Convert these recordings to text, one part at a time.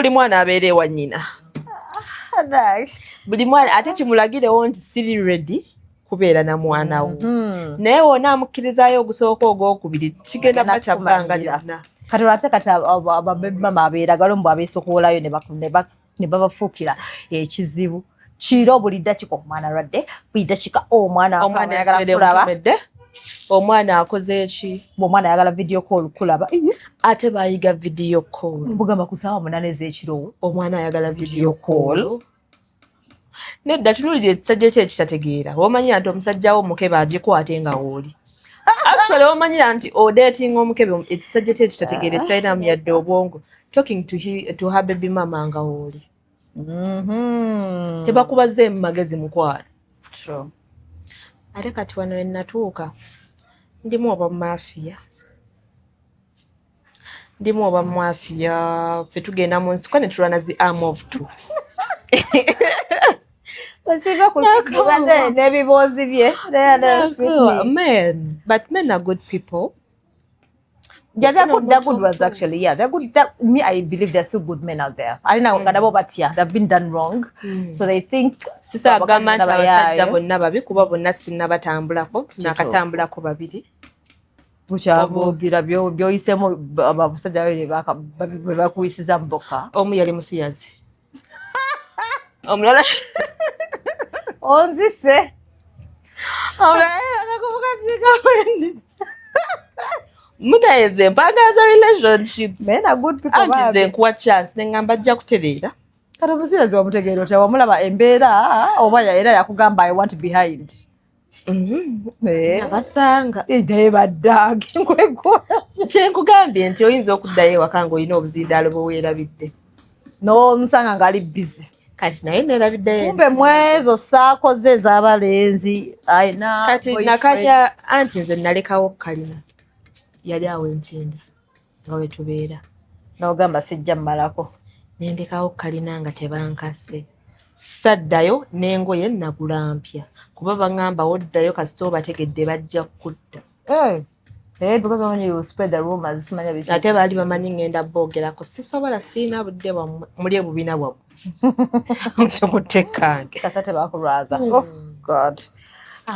buli mwana abeere wa nnyina. Buli mwana ate kimulagirewo nti siri ready kubeera na mwana wo. Naye wona amukkirizayo ogusooka ogwokubiri kigenda bacha bbanga lyonna. Kati olwate kati ababemama abeeragala mbu abeesokoolayo ne babafuukira ekizibu. Kiro buli ddakiika omwana alwadde, buli ddakiika omwana ayagala kulaba. Omwana akoze eki? Omwana ayagala video call kulaba. Ate baayiga video call. Mbugamba ku ssaawa 8 ez'ekiro. Omwana ayagala video call. Nedda tunuulira ekisajja kye ekitategeera. Omanyi nti omusajja wo Mukebe agikwate nga wooli. Actually omanyira nti odating Mukebe ekisajja kye ekitategeera ekirinamu yadde obwongo. Talking to her baby mama nga wooli. Tebakubaze mu magezi mukwano. True. Ate kati wano we natuuka ndimu oba mafia. Ndimu oba mafia ffe tugenda mu nsiko ne tulwana zi arm of two. Basiba kusikubanda n'ebiboozi bye. Men, but men are good people. Yeah, they're good ones actually. Yeah, they're good. Me, I believe there's still good men out there. I don't know, but yeah, they've been done wrong. So they think. Sisa government abasajja bonna babi kuba bonna sinna batambulako nakatambulako babiri. Bukyaboogira byoyisemu abasajja bwe bakuyisiza mboka. Omu yali musiyazi. Omulala onzise. Omulala akakubuka sika wendi. Mutayeze mpagaza relationships. Men are good people. Angize nkuwa chance nengamba ajja kutereera. Kati omusiyazi wamutegeera otya wamulaba embeera oba era yakugamba I want behind. Abasanga. Naye baddaage nkwegwa. Kyenkugambye nti oyinza okuddayo ewaka ng'olina obuzindaalo bwe weerabidde. N'omusanga ng'ali busy. Kati naye neerabiddeyo. Kumbe mwezo saakoze ez'abalenzi ayina. Kati nakajja anti nze nalekawo kalina. Yali awo Ntenda nga we tubeera. N'ogamba sijja mmalako. Nendekawo kalina nga tebankase. Saddayo n'engoye nagula mpya. Kuba baŋŋamba woddayo kasita obategedde bajja kutta. Because when you spread the rumors, simanya bichi. Ate baali bamanyi ngenda boogerako sisobola siina budde bwammwe muli ebubina bwammwe. Tokutekange. Kasate bakulwaza. Oh God.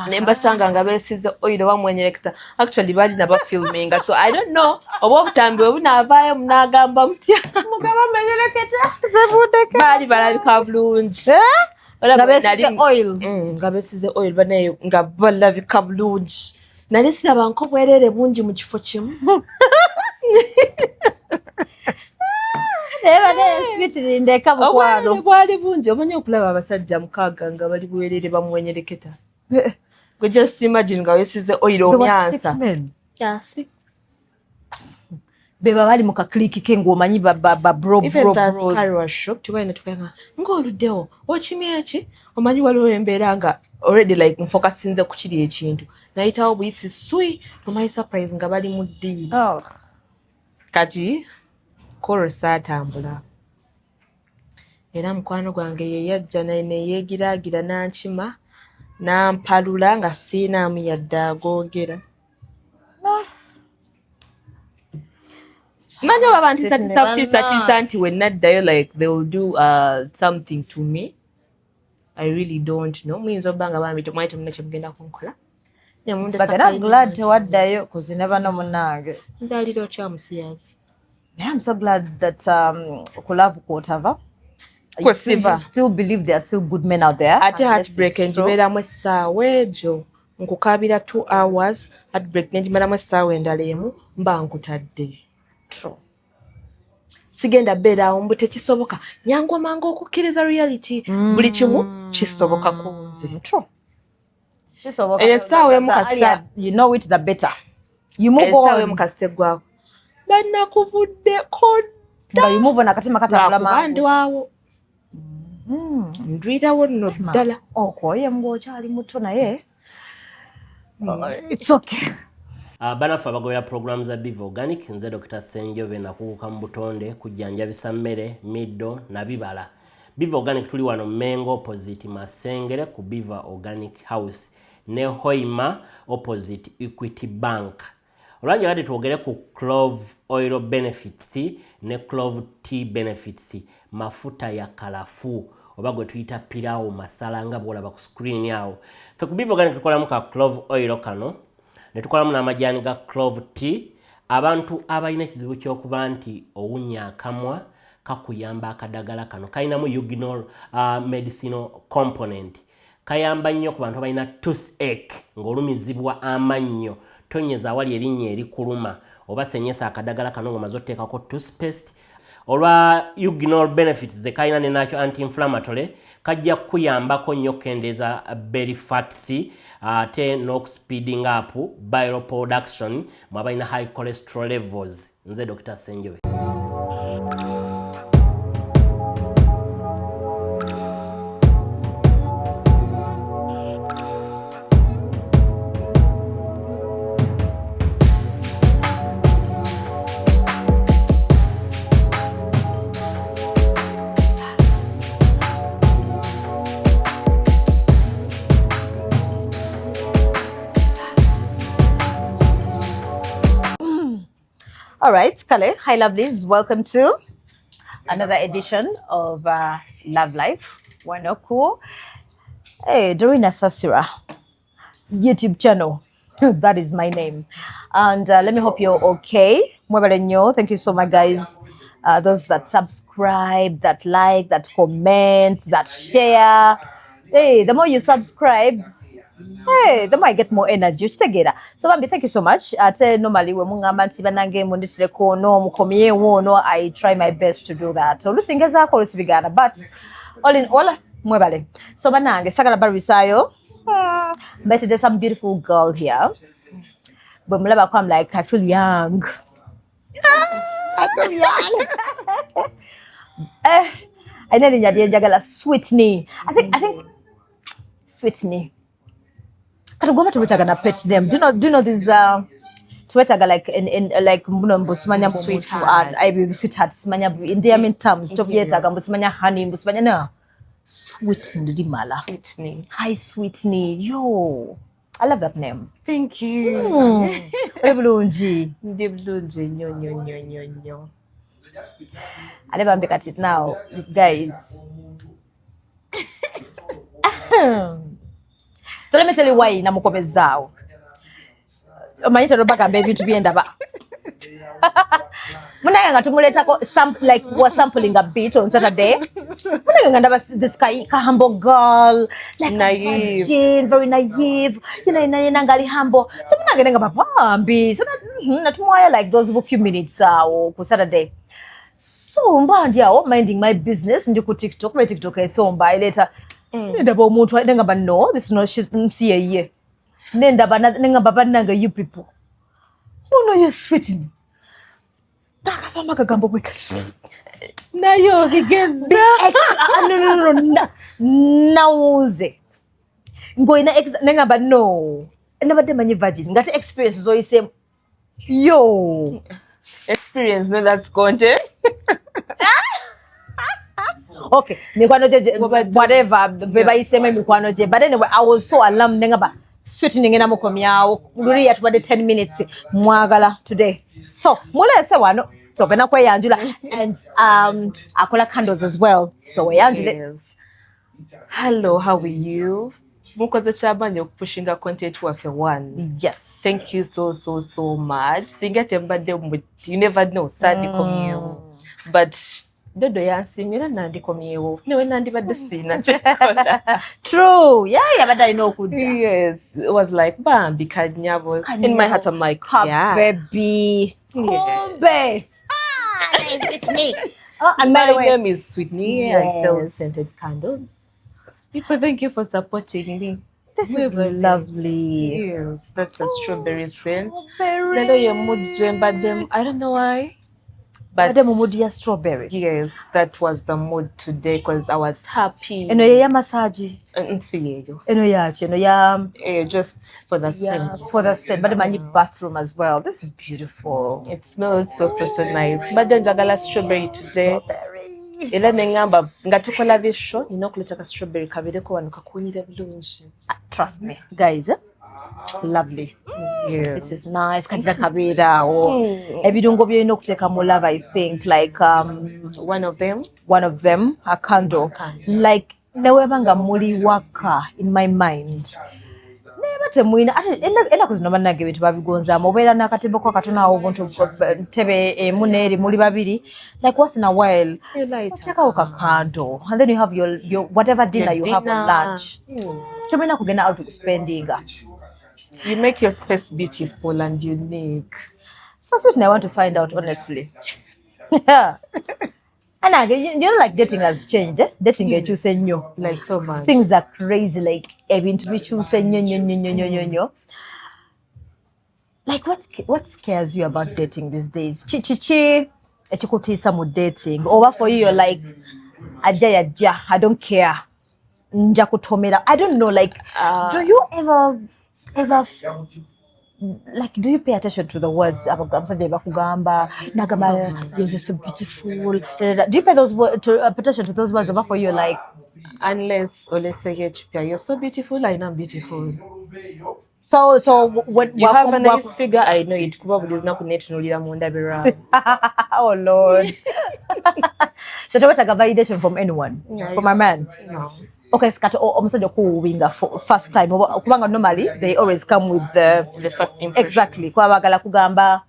Nembasanga nga beesize oil bamwenyereketa. Actually baali naba filminga. So I don't know. Oba obutambi bwe bunaavaayo munaagamba mutya. Mugaba menyereketa. Zebudeka. Baali balabika bulungi. Nga beesize oil. Nga beesize oil banaye nga balabika bulungi. Nali siraba nko bwerere bungi mu kifo kimu. Sweetney ndeka mukwano. Obwerere bwali bungi. Omanyi okulaba abasajja 6 nga bali bwerere bamwenyereketa. Go just imagine nga weesize oil omyansa. Yeah, 6. Beba bali mu kakliiki ke ng'omanyi bro. Even the sky was shocked. Tubaine tukanga ng'oluddewo okimya eki omanyi waliwo embeera nga already like nfokasinze ku kiri ekintu nayitawo buyisi sui omanyi surprise nga bali mu ddiini. Kati korosa atambula era mukwano gwange ye yajja naye neyeegiraagira n'ankima n'ampalula nga siinaamu yadde agoogera. Simanyi oba bantisatiisa nti we naddayo like they will do something to me. I really don't know. Muyinza obba nga bambi temwali temuna kye mugenda kunkola. But I'm glad tewaddayo because you never know munange. Nzalira otya musiyazi. I'm so glad that kulove whatever. I still believe there are still good men out there. Ate Heartbreak njibeeramu essaawa ejo nkukabira 2 hours. Heartbreak njimalamu essaawa endala emu mba nkutadde. True. Sigenda beera mbu tekisoboka nyangu amangu okukkiriza reality buli kimu kisoboka ku nze. True. Kisoboka. Essaawa emu kasita you know it the better. You move on. Essaawa emu kasita eggwako bannakuvudde kodda. You move on akatima katambula mangu. Awo. Ndwirawo nno ddala. Okoye ng'okyali muto naye. It's okay. Banafu abagobera programs za Biva Organic nze Dr. Senjobe nakuuka mu butonde kujjanjabisa mmere middo na bibala. Biva Organic tuli wano Mengo opposite Masengere ku Biva Organic House ne Hoima opposite Equity Bank. olwanjagadde twogere ku clove oil benefits ne clove tea benefits, mafuta ya kalafu oba gwe tuyita pirawo masala nga bwolaba ku screen awo. Ffe ku Beef Organic tukolamu ka clove oil kano ne tukolamu n'amajaani ga clove tea. Abantu abalina ekizibu ky'okuba nti owunya akamwa kakuyamba akadagala kano kalinamu eugenol medicinal component. Kayamba nnyo ku bantu abalina toothache ng'olumizibwa amannyo, tonyeza awali erinnya erikuluma oba senyesa akadagala kano ng'omaze otteekako toothpaste. Olwa eugenol benefits ze kalina ne nakyo anti-inflammatory kajja kuyambako nnyo kendeeza belly fats ate n'okuspeeding up bile production mu abalina high cholesterol levels. Nze Dr. Senjobe. All right, Kale, hi lovelies, welcome to another edition of Love Life. Wano cool. Hey, Dorina Sasira, YouTube channel. That is my name. And let me hope you're okay. Thank you so much, guys. Those that subscribe, that like, that comment, that share. Hey, the more you subscribe, hey, the more I get more energy. So Bambi, thank you so much. Normally we mungamba nti banange munditire kono mukomye wono, I try my best to do that. So lusingeza ko lusibigana, but all in all mwebale. So banange sagala barisayo. But there's some beautiful girl here. But mulaba ko I'm like I feel young. I feel young. I know Ayagala Sweetney. I think Sweetney. Katugoma tuwetaga pet name. Do you know this tuwetaga like in like mbusmanya Sweetheart. I be sweetheart smanya in Indian terms to yetaga mbusmanya honey mbusmanya na Sweetney mala. Sweetney. Hi Sweetney. Yo. I love that name. Thank you. Ebulungi. Ndibulungi nyo. I never make at it now, guys. So let me tell you why na Mukombe zao. Omanyita robaka baby to be endaba. Munanga tumuletako like was sampling a bit on Saturday. Munanga ndaba this humble girl, like Naive. virgin, very naive. You know, nangali humble. So munanga nga babambi. So na tumwaya like those few minutes on Saturday. So mbandi yawo minding my business ndi ku TikTok, my TikTok etsomba later. Ndaba omuntu ndanga no, this is not she's here. Ndaba ndanga bananga you people. Oh no, you're Sweetney. Takafama kagambo kweka. Nayo higeze. No. Nauze. Ngoina ndanga no. Ndaba demanyi virgin. Ngati experience zo ise yo. Experience, no, that's content. Okay, mikwano je whatever beba iseme mikwano je, but anyway I was so alarmed ngaba Sweetney ngena mukomyawo luri at 10 minutes mwagala today. So mulese wano so gena kweyanjula and akola candles as well. So weyanjule. Hello, how are you? Mukoze chabanye okupushinga content waffe one. Yes. Thank you so much. Singate mbadde you never know sadi komyewo. But dodo yansimira nandi komyewo. Newe nandi badde sina chekola. True. Yeah, but I know good. Yes, it was like bam bikanyabo. In my heart I'm like yeah. Baby. Mukombe. It's me. Oh, and my by the way, name is Sweetney. yes. I sell scented candles. People, thank you for supporting me. This is lovely. Yes, that's a strawberry scent. Strawberry. I don't know why. But strawberry. Yes, that was the mood today because I was happy. Eno ya massage. Eno ya just for the scent. For the scent, but the bathroom as well. This is beautiful. It smells so nice. But then Ayagala strawberry today. Ela nengamba ngatukola bisho nino kuleta ka strawberry kabireko wano kakunyire bulungi. Trust me, guys. Lovely. Yeah. This is nice. Kajira kabira. Ebirungo byolina okuteeka mu love, I think. Like One of them, a candle. Like neweba nga muli waka in my mind. Neba temwina ate ennaku zino bannange ebintu babigonzaamu obeera n'akatebe ko akatono awo obuntu ntebe emu n'eri muli babiri, like once in a while oteekawo ka candle and then you have your whatever dinner you have on lunch. Temwina kugenda out spending. You make your space beautiful and unique. So Sweetney, I want to find out honestly. And again, you know, like dating has changed. Dating ekyuse nnyo. Like so much. Things are crazy. Like ebintu bikyuse nnyo. Like what scares you about dating these days? Chi ekikutiisa mu dating. Or for you, you're like ajja, I don't care. Nja kutomera. I don't know. Like, do you ever? Like, do you pay attention to the words abamusajja bakugamba nagamba you're just so beautiful? Do you pay attention to those words over for you? Like, unless you're so beautiful, I know I'm beautiful. So when you have a nice figure, I know it. Oh Lord. So do you want a validation from anyone? From a man? No. Okay, scatter omusajja kuwinga first time kubanga normally they always come with the first impression. Exactly. Kwa bagala kugamba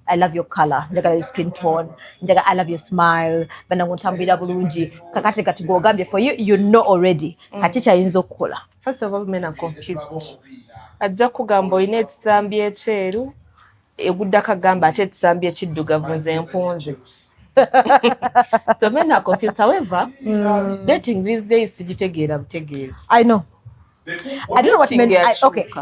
I love your color, njagala your skin tone, njagala I love your smile, bana ngontambira bulungi kakati kati gogambye for you know already kati kyayinza okukola. First of all, men are confused. Ajja kugamba olina ekisambi ekyeru egudda kagamba ate ekisambi ekiddugavu nze empunze. So men are confused. However, dating these days sigitegeera butegeezi. I know. I don't know what men.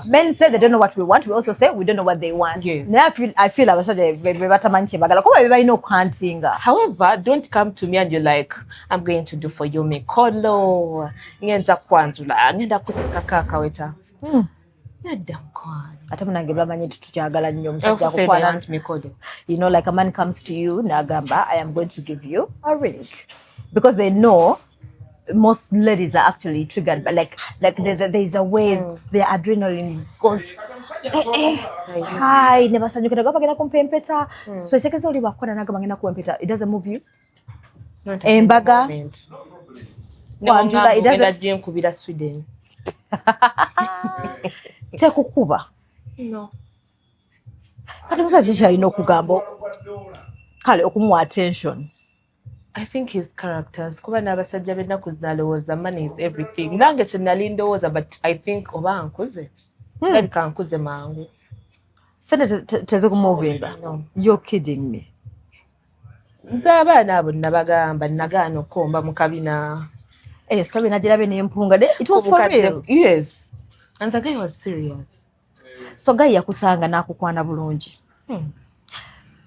Men say they don't know what we want. We also say we don't know what they want. Yes. Now I feel I was such a batamanche bagala. Kuba everybody know kwantinga. However, don't come to me and you're like, I'm going to do for you mikolo. Ngenda kwanzula. Ngenda kuteka kakaweta. Nedda mkwano. Ate munange bamanyi tukyagala nnyo musajja kukwana mikolo. You know, like a man comes to you nagamba, I am going to give you a ring, because they know most ladies are actually triggered, but like there's a way their adrenaline goes. Hi, never said you can go back and kumpempeta. So sekeza oli bakwana nagamba ngena kumpempeta. It doesn't move you. Embaga. Wanjula, it doesn't kubira Sweden. Tekukuba. No. Kati musajja kyalina okugamba kale okumuwa attention. I think his characters. Kuba n'abasajja b'ennaku zinalowooza money is everything. Nange kye nali ndowooza, but I think oba nkuze. Ndabika nkuze mangu. Sente teze kumuvinga. No. You're kidding me. Nze abaana abo nabagamba nagaana okukomba Mukabina. Story najirabe n'empunga. It was for real. Yes. And the guy was serious. So guy yakusanga n'akukwana bulungi.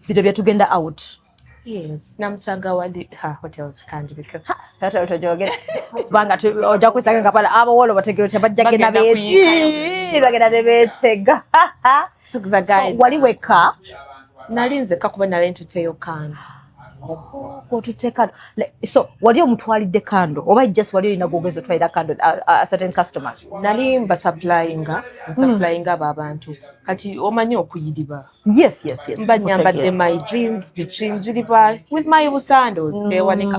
Biro byatugenda out. Yes. Namusanga wali hotels kanjirika. Hata utojogera. Banga oja kusanga ngapala abawolo bategero tabajjagena beti. Bagenda nebetega. So the guy. So wali weka. Nalinze kakuba nalentuteyo kando. So wali omutwalidde kando oba just wali olina gwogezo twalira kando a certain customer? Nalimba supplying abo abantu kati omanyi okuyiriba. Yes. Mbanyambadde my jeans bichingiriba with my sandals ewanika.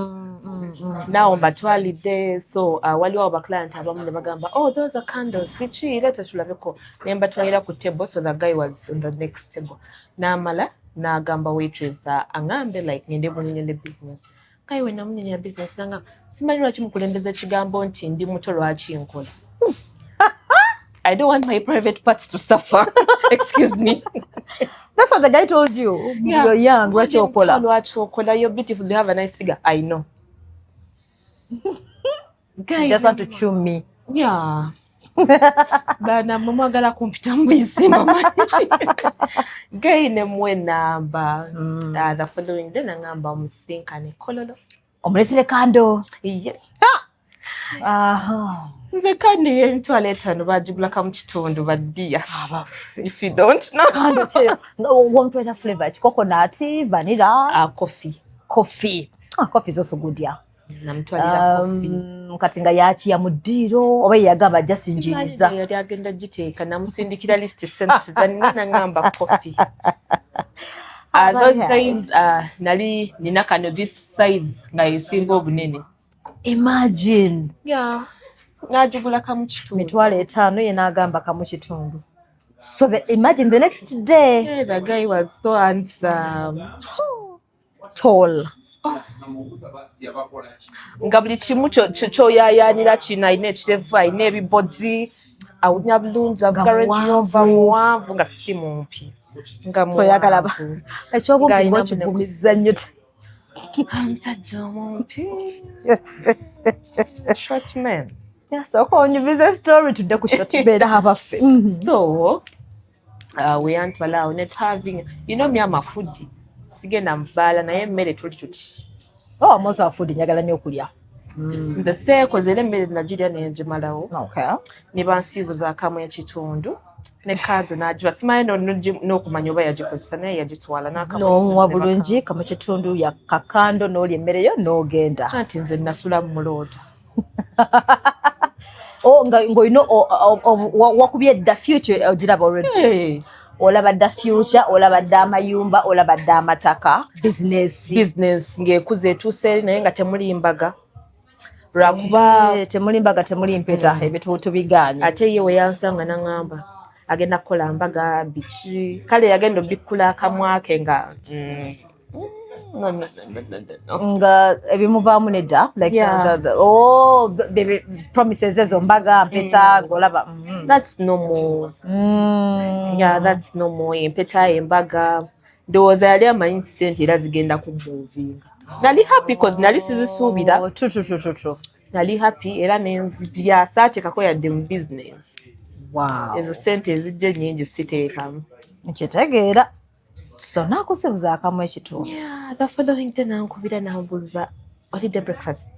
Now mbatwalidde, so waliwo aba client abamu ne bagamba, oh those are candles bichi leta tulabeko ne mbatwalira ku table, so the guy was on the next table. Namala nagamba waitress angambe like ngende bunyende business. Kai we namunyenya business nanga simanyi lwaki mukulembeza ekigambo nti ndi muto lwaki nkola. I don't want my private parts to suffer. Excuse me. That's what the guy told you. Yeah. You're young, lwaki okola. You're beautiful, you have a nice figure. I know. Guy just want to chew me. Yeah. Bana mwagala kumpita mbuyisi mama. Guy ne mwe namba. The following day nangamba omusinkane kololo. Omuletire kando. Yeah. Aha. Nze kandi yentwala etano bagibulaka mu kitundu baddiya. If you don't know. Kando cheyo. Want to flavor? Coconut, vanilla. Coffee. Coffee. Coffee is also good, yeah. namutwalira coffee kati nga yakiya mu ddiiro oba yeyagamba jasinjiriza yali agenda giteeka namusindikira list cents nangamba coffee. Those days nali nina kano this size nga yesinga obunene. Imagine. Yeah. Najigula kamu kitundu. Mitwalo 5 ye n'agamba kamu kitundu. So imagine the next day. Yeah, the guy was so handsome. Tall. Nga buli kimu kyoyayaanira kino alina ekirevu alina ebibodi awunya bulungi muwanvu nga si mumpi nga toyagala ekyobumpi ng'okigumiza nnyo omusajja omumpi short man. Sooka onyumiza story tudde ku short man abaffe. So we antwala awo ne having me am a foodie sigenda mbaala naye emmere tuli tuti. Most of food njagala nnyo okulya. Nze seekozera emmere nagirya nenjimalawo. Okay. Ne bansiibuza akamu ekitundu ne kaado n'agiwa simanyi n'okumanya oba yagikozesa naye yagitwala n'akamu. N'omuwa bulungi kamu kitundu yakakando n'olya emmere yo n'ogenda. Anti nze nasula mu muloota. Ng'olina wakubye dda future ogiraba already. Olaba dda future, olaba dda amayumba, olaba dda amataka, business ng'ekuze etuuse naye nga temuli mbaga. Lwakuba temuli mbaga temuli mpeta ebituutu biganye. Ate ye we yansanga n'angamba agenda kukola mbaga biki kale yagenda obikkula akamwa ke nga nga ebimuvaamu nedda like the promises ezo mbaga mpeta ng'olaba that's normal. Yeah, that's normal. Empeta embaga ndowooza yali amanyi nti Sente era zigenda kumuvinga. Nali happy cause nali sizisuubira. True. Nali happy era nenzidya saatekako yadde mu business. Wow. Ezo Sente ezijja nnyingi siteekamu. Nkitegeera. So nakusibuza akamu ekitundu. Yeah, the following day nankubira nambuuza olidde breakfast.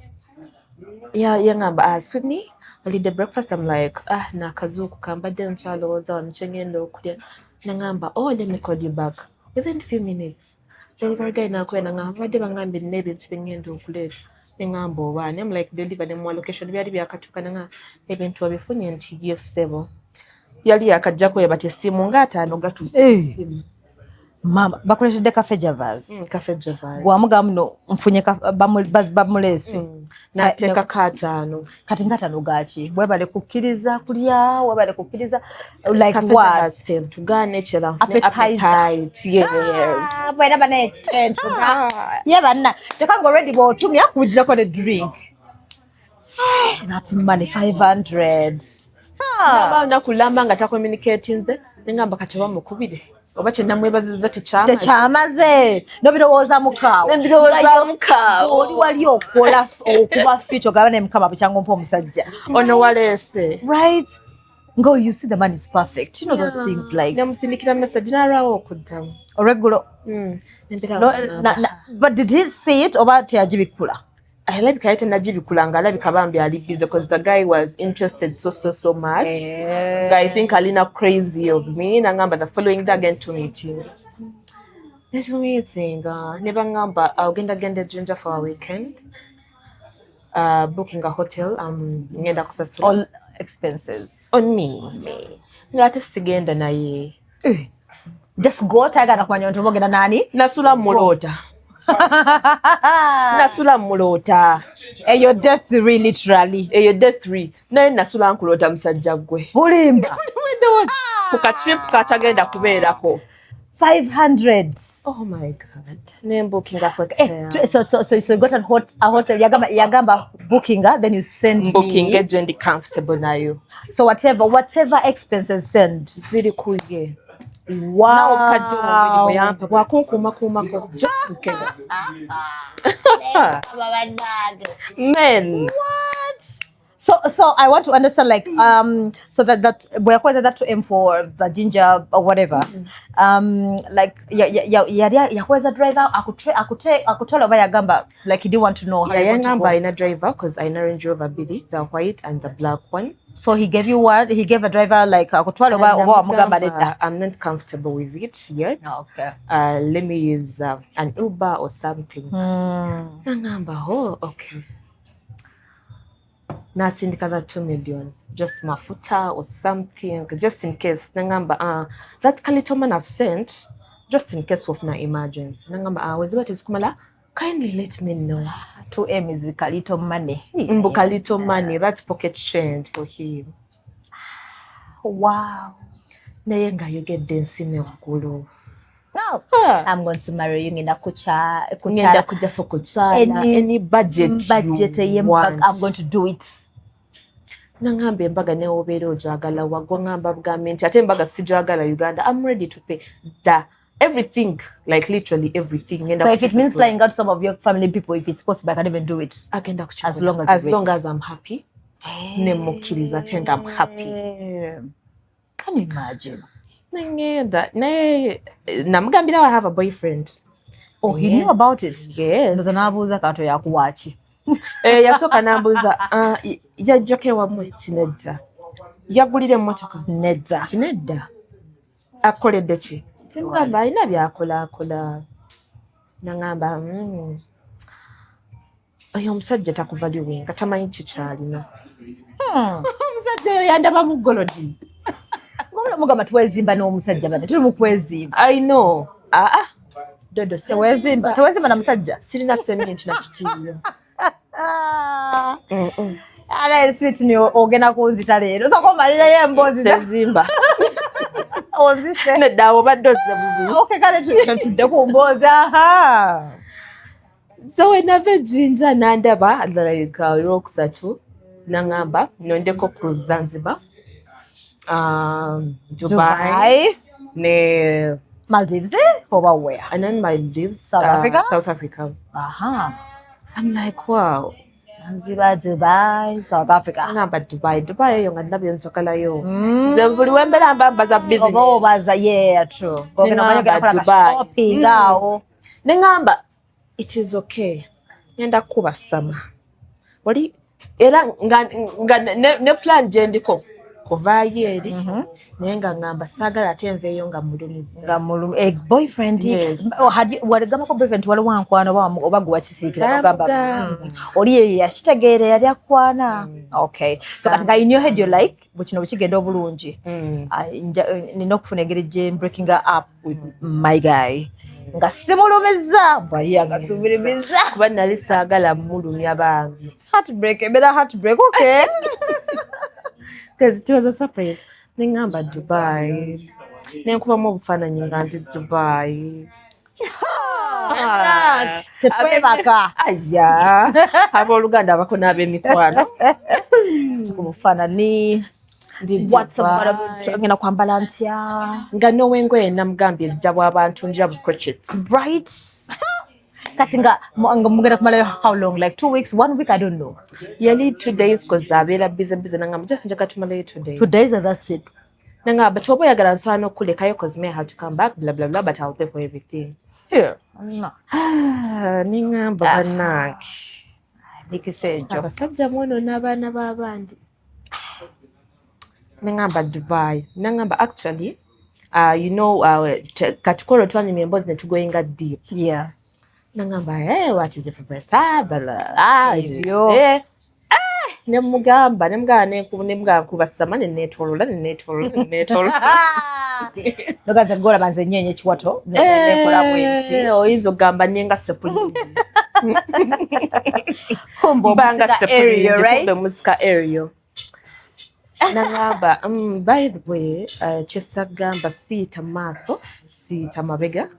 Yangamba Sweetney olidde breakfast. I'm like nakazuuku kambadde nkyalowooza wano kyengenda okulya. Nangamba let me call you back within a few minutes. Delivery guy nakwenda ngavadde bangambye nina ebintu bengenda okuleeta. Nengamba obaani. I'm like deliver them location byali byakatuuka nanga ebintu obifunye nti yes sebo. Yali yakajjako yebate essimu nga 5 gatuuse essimu. Mama bakuletedde cafe javas. Cafe javas. Bwamugamu no mfunye bamulesi. Nateeka katano. Kati nga 5 gachi. Bwebale kukkiriza kulya, webale kukkiriza like what? Tugane chela. Appetite. Yes. Bwera bane tent. Yeah bana. Tekango already botumya kujjako ne drink. That's money 500. Nabanga kulamba nga ta communicate nze ngamba kati bamukubire oba kye namwebaziza tekyamaze nobirowooza mukaawo oli wali okola okuba fit ogaba ne mukama bukyanga ompa omusajja ono waleese right ngo you see the man is perfect you know those things like namusindikira message n'alwawo okuddamu regular but did he see it oba teyagibikula? I like Kaita Najibi Kulanga, I like Kabambi Ali busy because the guy was interested so much. I think Alina crazy of me. Nangamba the following day again to meeting. That's amazing. Never ngamba I'll get ginger for a weekend. Booking a hotel. Ngenda kusasula. All expenses on me. Ngate sigenda na ye. Just go taga na kumanya ntomo genda nani? Nasula mulota. Nasula mulota. Eyo death 3 literally. Eyo death 3. Naye nasula nkulota musajja gwe. Bulimba. Kuka trip katagenda kubeerako. 500. Oh my god. Name booking so you got a hotel yagamba booking then you send booking me. Agent comfortable na you. So whatever expenses send. Ziri kuye. Wow. Just in case. Men. What? So I want to understand like so that we're quite that to aim for the ginger or whatever. Like yakweza driver akutola oba yagamba like he didn't want to know how you number in a driver because I know Range Rover Billy, the white and the black one. So he gave you one, he gave a driver like akutwala oba mugamba nedda. I'm not comfortable with it yet. Okay. Let me use an Uber or something. Nangamba okay. nasindika that 2 million just mafuta or something just in case nangamba that kalito man I've sent just in case of na emergency nangamba weziba tezikumala kindly let me know. 2M is kalito money. Kalito money, that's pocket change for him. Wow. Naye nga yogedde ensi neggulu. No, I'm going to marry you in a kucha. Ngenda kuja for kuchala, any budget you want. I'm going to do it. Nangamba embaga ne obeera ojagala wagwa ngamba bugambe nti ate embaga sijagala Uganda. I'm ready to pay everything, like literally everything. So if it means flying out some of your family people, if it's possible, I can even do it. As long as I'm happy. Nemukiriza and I'm happy. Can you imagine? Namugambira I have a boyfriend. Oh, he knew about it? Yes. Nozanabuza kato yakuwachi. Yasooka nambuuza yajjako ewammwe tinedda yagulira emmotoka nedda akoledde ki tingamba alina byakolaakola nangamba oyo omusajja takuvaluwe nga tamanyi kikyalina omusajja oyo yandaba mu golodi mugamba tuwezimba n'omusajja bane tuli mu kwezimba. I know dodo tewezimba na musajja sirina seminti na kitiibwa. Ale Sweetney ogenda kunzita leero soko malirayo emboozi sezimba ozise nedda obadde ozze bubi. Okay, kale tudde ku mboozi. So wenava ejjinja nandaba like olwokusatu nangamba nondeko cruise Zanzibar, Dubai ne Maldives oba where? And then Maldives, South Africa. I'm like, wow. Zanzibar, Dubai, South Africa. Namba Dubai yo nga ndabye nsokalayo. Nze buli wembera mbaza business. Obaza, yeah, true. Shopping awo. Nengamba it is okay. Nyenda kuba sama. Wali era nga ne plan jendiko kuvaayo eri naye nga ngamba saagala ate nveeyo nga mulumizi nga boyfriend. Waligamba ko boyfriend wali wankwano oba gwe wakisiikira nogamba oli ye yakitegeera yali akwana. Okay, so kati nga in your head you're like bukino bukigenda obulungi nina okufuna engeri gye breaking up with my guy nga simulumiza bwayi agasubirimiza kuba nali saagala mulumya bambi. Heartbreak. Okay. Because it was a surprise. Nengamba Dubai. Nenkubamu obufaananyi nga nti Dubai. Tetwebaka. Aya. Abooluganda abako n'ab'emikwano. Tukubufaanani. Ngenda kwambala ntya. Nga n'owengoye namugambye dda bw'abantu ndya bu crotchets. Right. Kati nga mugenda kumalayo how long? Like 2 weeks, 1 week, I don't know. Yali 2 days because abeera busy nangamba just njaga tumalayo 2 days. 2 days and that's it. Nangamba but oba oyagala nsobola n'okulekayo because may have to come back blah blah blah but I'll pay for everything. Here. No. Ningamba bannange. Mikisejo. Abasajja mwono n'abaana b'abandi. Nangamba Dubai. Nangamba actually you know katukolo twanyumya emboozi ne tugoyinga deep. Yeah. Nangamba what is your favorite nemugamba kubasama nenetolola nogaza gola banze nyenye chiwato nekola bwenzi oyinza ogamba nenga sepuli kombo area, right? Musika area. Nangamba by the way chesagamba siita maaso siita mabega.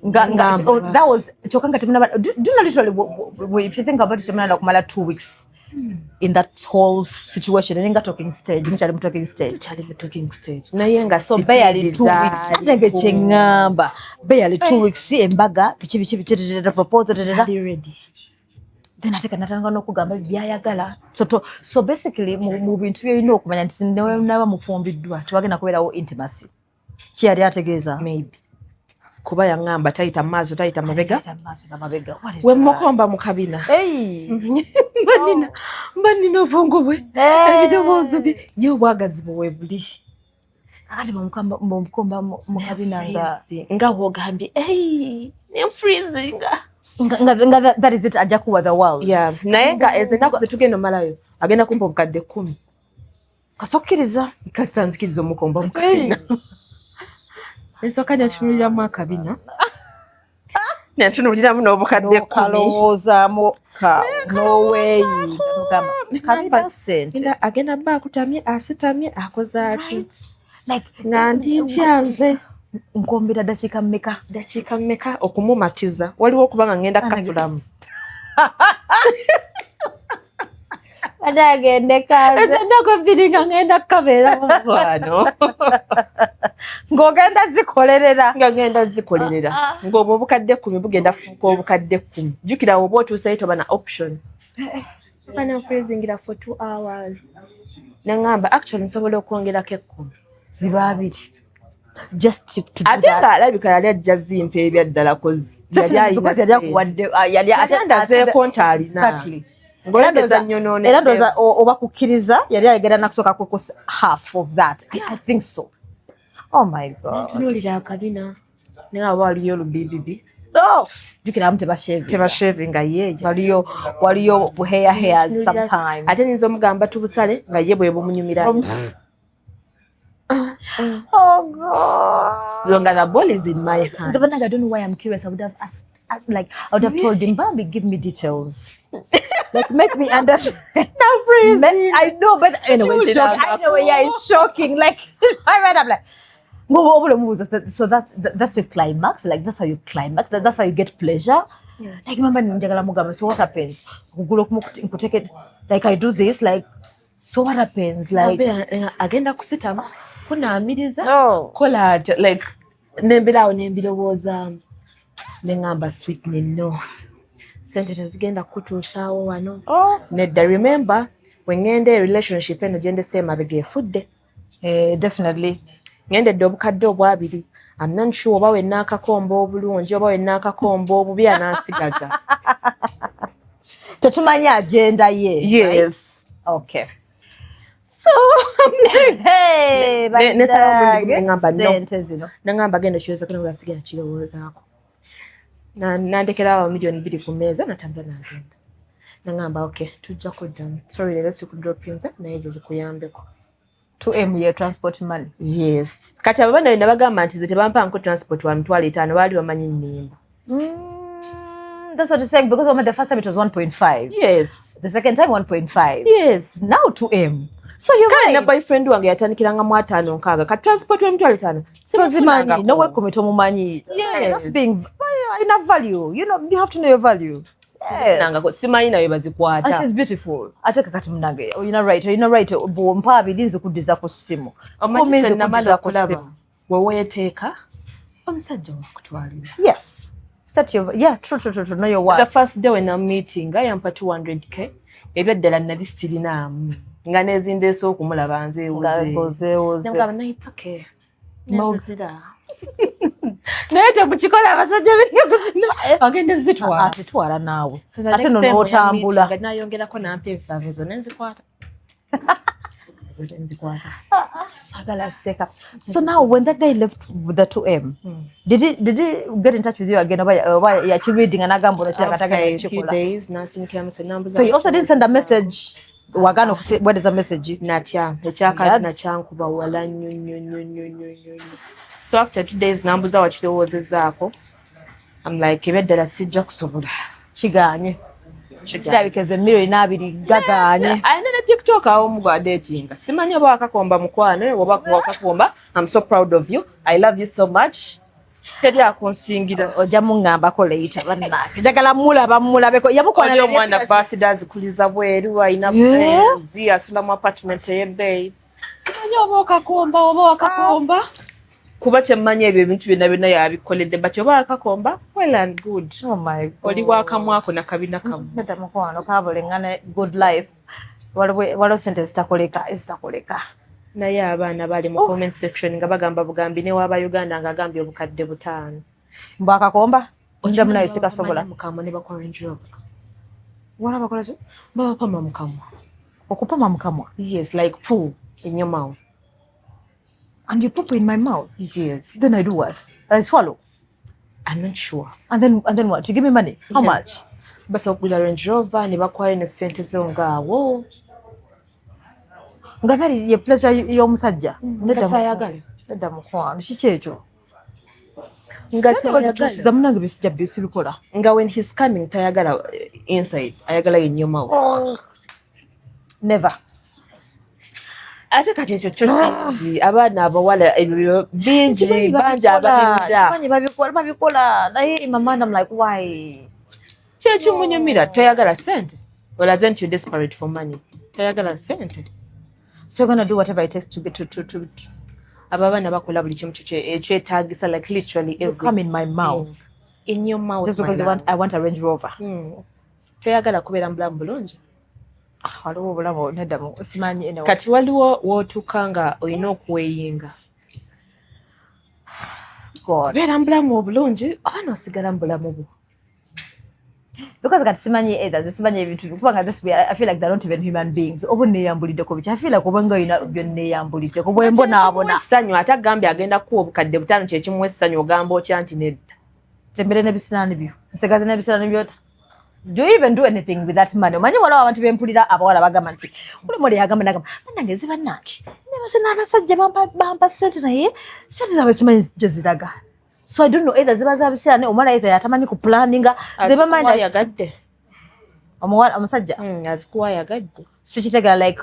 That was chokanga temuna. Do you know literally if you think about it, temuna kumala 2 weeks in that whole situation. Nenga talking stage, mchali talking stage. Nayenga so barely 2 weeks. Nenge chengamba barely 2 weeks. Embaga pichi proposal ready. Then ateka natanga nokugamba byayagala. So basically mu bintu bye ino okumanya nti naba mufumbiddwa tubagenda kubeerawo intimacy. Ki yali ategeeza maybe kuba yangamba tayita maaso tayita mabega. We Mukombe Mukabina. Mbanina obwongo bwe. Ebirowoozo bye ye obwagazi bwe buli. Ati Mukombe Mukabina nga wogambye ne freezinga. That is it, ajja kuwa the world. Yeah, naye nga ezennaku zetugenda omalayo agenda kumpa obukadde 10. Kasokkiriza. Kasita nzikiriza Mukombe Mukabina. Ensooka netunuliramu akabina. Netunuliramu n'obukadde 10. Kalowoozaamu no way. Kabina Sente. Agenda bba akutamye asitamye akoze ati. Nga ntyanze. Nkombera dakiika mmeka okumumatiza waliwo okubanga ngenda kasulamu agende kaze ezendako bbiri nga ngenda kabeera wano ng'ogenda zikolerera ng'obwo obukadde 10 bugenda fuuka obukadde 10 jjukira oba otuusayo toba na option bana freezingira for 2 hours nangamba actually nsobola okwongerako 10 ziba 2 just to do that. Ate alabika yali ajja zimpa ebyaddala kozi yali alina era ndoza oba kukkiriza yali ayagala nakusooka kukosa half of that. I think so. Oh my god. Tunulira akabina naye aba waliyo olubibibi jukira amu tebashevinga yeeje waliyo hairs sometimes ate ninza omugamba tubusale nga ye bwe bumunyumirayo. Oh god. Longer the ball is in my hand. I don't know why I'm curious. I would have asked I would have told him, Bambi, give me details. Like, make me understand. Now freezing. I know, but anyway, it's shocking. I know, yeah, it's shocking. Like, I read, I'm like, so that's your climax. Like, that's how you climax. That's how you get pleasure. Yeah. Like, remember, so what happens? Like, I do this, like, so what happens? Like, agenda kusitamu kunaamiriza kola like nemberawo nembirowooza nengamba Sweetney no Sente tezigenda kutuusaawo wano nedda remember wengende relationship eno gyendese emabega efudde definitely ngendedde obukadde obwabiri I'm not sure oba wennaakakomba obulungi oba wennaakakomba obubi anansigaza tetumanyi agenda ye. Yes. Okay. So I'm like, hey, nangamba genda kiweza kuna ulasigana kirowoozaako nandekera awo million 2 ku meeza natambula nagenda nangamba okay tujja kuddamu sorry leero sikudropinza naye ezo zikuyambeko 2M ye transport money. Yes, kati ababanda bina bagamba nti ze tebampanko transport wa mitwalo 5 baali bamanyi nnimba. That's what you're saying, because the first time it was 1.5. Yes. The second time 1.5. Yes. Now 2M. So you're right. Na boyfriend wange yatandikiranga mu 5 nkaaga. Ka transport wa mitwalo 5. Simanyi. No way kumito mumanyi. Yes. That's being enough value. You know, you have to know your value. Yes. Simanyi nayo bazikwata. And she's beautiful. Ate kakati munange. You're right. Bompa bidinze kudiza ku simu. Omanyi namala kulaba. Wewe yeteeka. Omusajja wakutwalira. Yes. Set your true. Know your worth. The first day when I'm meeting, I am 200k. Ebyaddala nali sirinaamu. Nga nezindeese okumulaba nzeewuze. Nangaba naye okay. Nezira. Naye temukikola abasajja b'enyuguzi. Agenda zitwala. Atwala naawe. Ate n'otambula. Nga nayongerako nampa ensavu ezo nenzikwata. Sagala seka. So now when that guy left with the 2M, did he get in touch with you again? Reading an after a few days, so he also didn't send a message. What is a message? Natya, so after 2 days, nambuza wachirowozezaako. I'm like, ebeddala sijja kusobola. Kiganye. Kirabikeze mmiro inabiri gaganye. Ayina ne TikTok awo mugwa dating. Simanyi oba wakakomba mukwane oba wakakomba. I'm so proud of you. I love you so much. Teri akonsingira. Ojja mungambako later bannange. Njagala mulabeko. Yamukwana ne mwana birthday zikuliza bweru ayina friends. Asula mu apartment ye babe. Simanyi oba wakakomba. Kuba kyemmanyi ebyo ebintu byonna yabikoledde but oba akakomba well and good. Oh my god. Oli wakamwako na kabina kamu. Nata mukwano kabulengane good life. Waliwo sente zitakoleka. Naye abaana bali mu comment section nga bagamba bugambi ne waba Uganda nga agambye obukadde 5. Mbu akakomba? Onja munaye sikasobola. Mukamwa ne bakwa Range Rover. Wala bakola ki? Baba pama mukamwa. Okupama mukamwa? Yes, like poo in your mouth. And you poop in my mouth? Yes. Then I do what? I swallow? I'm not sure. And then what? You give me money? How much? Basa okugula Range Rover ne bakwaye ne sente zo ngaawo. Nga that is your pleasure y'omusajja. Ayagala. Nedda mukwano. Kiki ekyo? Nga bazituusiza munange besijja byosibikola. Nga when he's coming tayagala inside. Ayagala yennyuma wo. Never. Ate kati ekyo kyoki abaana abawala ebyo bingi banja abalinda. Kimanyi babikola. Naye in my mind I'm like, why? Kyeki munyumira toyagala sente. Well, isn't you desperate for money? Toyagala sente. So you're gonna do whatever it takes to get to Abaana bakola buli kimu kyetagisa like literally every. come in my mouth. In your mouth. Just because I want a Range Rover. Toyagala kubeera mulamu bulungi. Waliwo obulamu nedda simanyi ene. Kati waliwo wootuuka nga olina okuweeyinga. God. Beera mulamu obulungi oba n'osigala mu bulamu bwo. Because kati simanyi either simanyi ebintu kubanga this way I feel like they're not even human beings. Obo neeyambuliddeko biki. I feel like obanga olina byonneeyambuliddeko bwe mbonaabona. Essanyu ate agambye agenda kuwa obukadde butaano kye kimuwa essanyu ogamba otya nti nedda. Tembere n'ebisiraani byo. Nsegaze n'ebisiraani byota. Do you even do anything with that money? Omanyi waliwo abantu bempulira abawala bagamba nti oli yagamba nagamba bannange zibannange nebase n'abasajja bampa sente naye sente zaabwe simanyi gye ziraga. So I don't know either ziba za bisiraani omwana either yatamanyi ku planninga zibamanyi yagadde. Omusajja azikuwa yagadde. So kitegera like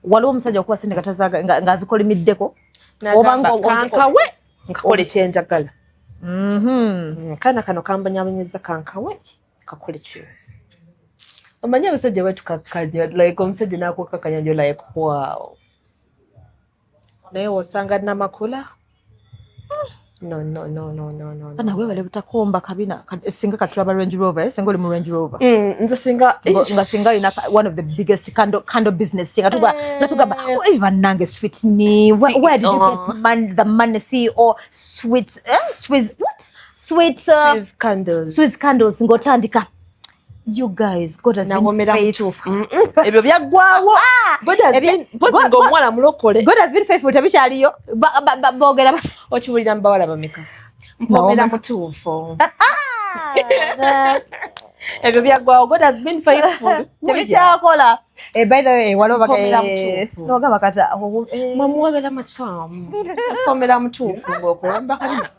waliwo omusajja okuba sente katazaga ng'azikolimiddeko obanga kankawe nkakole kyenjagala. Kano kambanyabanyeza kankawe kakole kiwe. Omanyi abasajja batukakanya like omusajja n'akukakanya njo like wow. Naye osanga namakula. No. Bana wewe butakomba kabina singa katulaba Range Rover singa oli mu Range Rover. Nze singa nga singa ina one of the biggest candle business singa natugamba bannange Sweetney where did you get the money CEO sweet candles ngotandika. You guys, God has been faithful. Ebyo byaggwawo. God has been faithful. Tabikyaliyo. Boogera basi. Okiwulira mbawala bameka. Mpomera mutuufu. Ebyo byaggwawo. God has been faithful. Tabikyakola. By the way, waliwo nogamba kata mwamuwabera machamu. Mpomera mutuufu ng'okulamba kalina.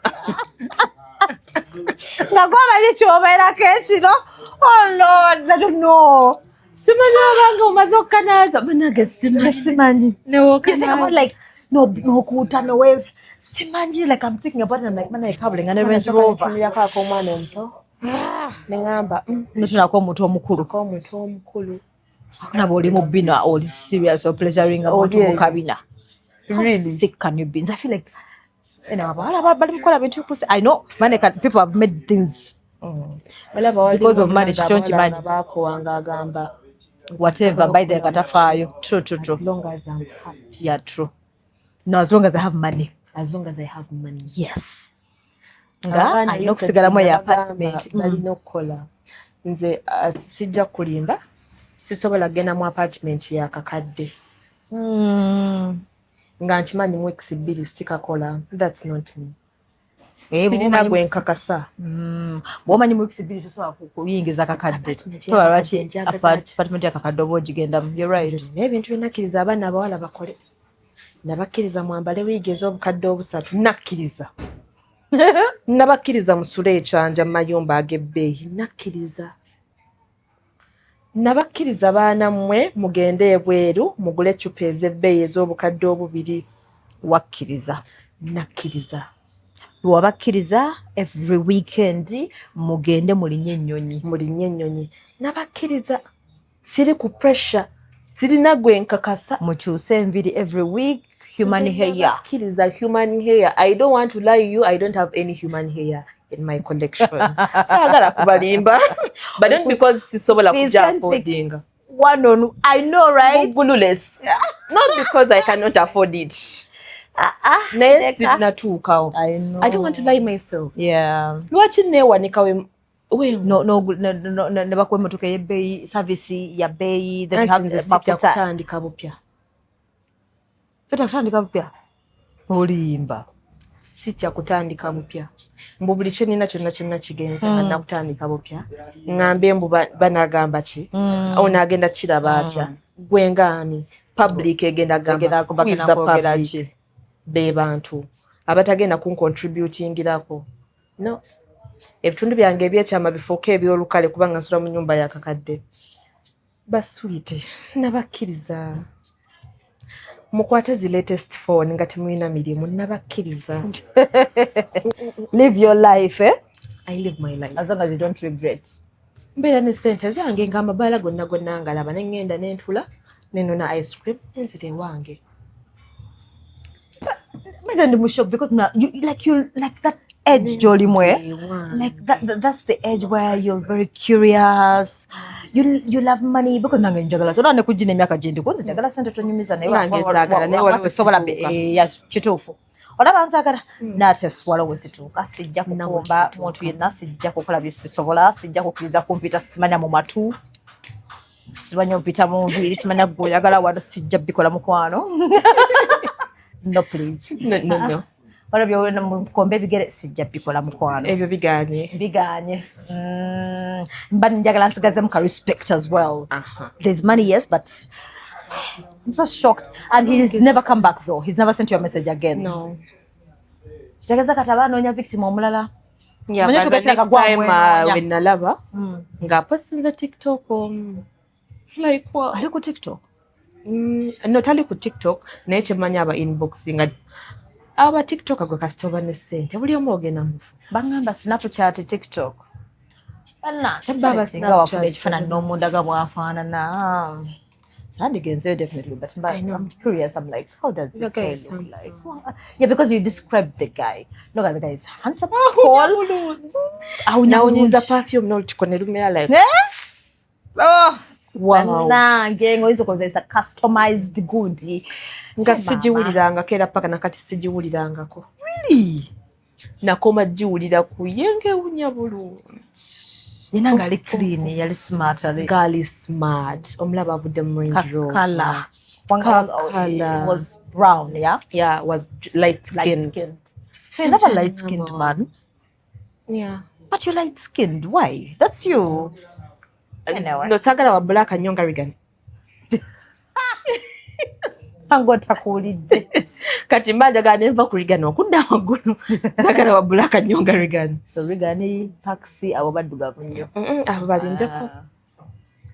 Nga gwamanyi kyobeerako ekiro. Oh Lord, I don't know. Simanyi obanga omaze okukanaza bannange simanyi. Newokanaza. Like no kuuta no way. Simanyi like I'm thinking about it. I'm like man traveling and Range Rover. Yakako omwana omuto. Nengamba netunako omuntu omukulu. Nabo oli mu bina or serious or pleasuring omuntu Mukabina. Really? Sick can you be? I feel like I know people have made things because of money. Whatever by the katafaayo. True. As long as I'm happy. Yeah, true. No, as long as I have money. As long as I have money. Yes. Nga I know kusigala mu apartment. No kola. Nze sijja kulimba. Sisobola genda mu apartment ya kakadde. Nga nkimanyi mu weeks 2 sikakola. That's not me. Sirina gwe nkakasa. Bw'omanyi mu weeks 2 tosobola kuyingiza kakadde. Toba lwaki apartment ya kakadde oba ogigendamu. You're right. N'ebintu binakkiriza abaana abawala bakole. Nabakkiriza mwambale wiigi ez'obukadde obusatu. Nakkiriza. Nabakkiriza musule ekyanja mu mayumba ag'ebbeeyi. Nakkiriza. Nabakkiriza baana mmwe mugende ebweru mugule cupa ez'ebbeeyi ez'obukadde obubiri. Wakkiriza. Nakkiriza. Wabakkiriza every weekend mugende mulinye ennyonyi. Nabakkiriza. Siri ku pressure. Sirina gwe nkakasa. Mukyuse enviri every week. Human hair. Nabakkiriza human hair. I don't want to lie you. I don't have any human hair in my collection. Saagala kubalimba. But not because sisobola kujja affording. One on, I know, right? Gululess. Not because I cannot afford it. I know. I don't want to lie myself. Yeah. Lwaki neewanika we ne bakuwa emmotoka y'ebbeeyi service ya bbeeyi then you have the mafuta kutandika bupya. Feta kutandika bupya. Olimba. si kya kutandika mupya. Mbu buli kye nina kyonna kigenze nga kutandika bupya. Ngambe mbu banagamba ki? Ono agenda kiraba atya? Gwe ngani? Public egenda gamba kwogera ki? Be bantu abatagenda kuncontributingirako. No. Ebitundu byange ebyekyama bifuuka ebyolukale kubanga nsula mu nnyumba ya kakadde. Basweet nabakkiriza. Mukwate zi latest phone nga temulina mirimu nabakkiriza. Live your life, eh? I live my life. As long as you don't regret. Mbeera ne sente zange nga amabaala gonna ngalaba ne ngenda ne ntula ne nona ice cream nzire wange. Maybe ndi mushok because now you like that edge Jolimwe. Like that's the edge where you're very curious. You love money because nange njagala. So nane kujina emyaka gyendi kwanza njagala sente tonyumiza naye wangezagala naye waliwo sobola ya kituufu. Olaba nzagala nate swallow wesituuka sijja kukomba muntu yenna sijja kukola bisisobola sijja kukkiriza kumpita simanya mu matu simanya mpita mu mubiri simanya gwoyagala wano sijja bikola mukwano. No please. No. Wala byo na Mukombe bigere sijja bikola mukwano. Ebyo biganye. But njagala nsigaze mu respect as well. There's money, yes, but I'm so shocked. And he's never come back though. He's never sent you a message again. No. Chageza kataba nonya victim omulala. Yeah, but the next time when nalaba nga postinze TikTok like what? Ali ku TikTok? No, tali ku TikTok naye kyemanya aba inboxing aba TikTok agwe kasitoba ne sente buli omu ogenda mufu. Bangamba Snapchat TikTok. Bana baba singa wafuna ekifaananyi n'omundaga bwafaanana. Sandigenzo definitely, but I'm curious. I'm like, how does this guy look like? Yeah, because you described the guy. Look at the guy; he's handsome, tall. Now use the perfume, no chikonelumela like. Oh, wow! Nah, gengo izo koze is a customized goodie. Nga sijiwuliranga kera paka nakati sijiwulirangako. Really? Nakoma jiwulira ku yenge unya bulungi. Yena ngali clean, yali smart. Gali smart. Omulaba avudde mu Range Rover. Color. One color was brown, yeah? Yeah, was light skinned. So you're not a light skinned man? Yeah. But you're light skinned. Why? That's you. No, sagala wa black anyonga Regan. Hango takulidde. Kati mbanja gane nva ku Regan okudda waggulu. Sagala wa black anyonga Regan. So Regan taxi abo baddugavu nnyo. Abo balindeko.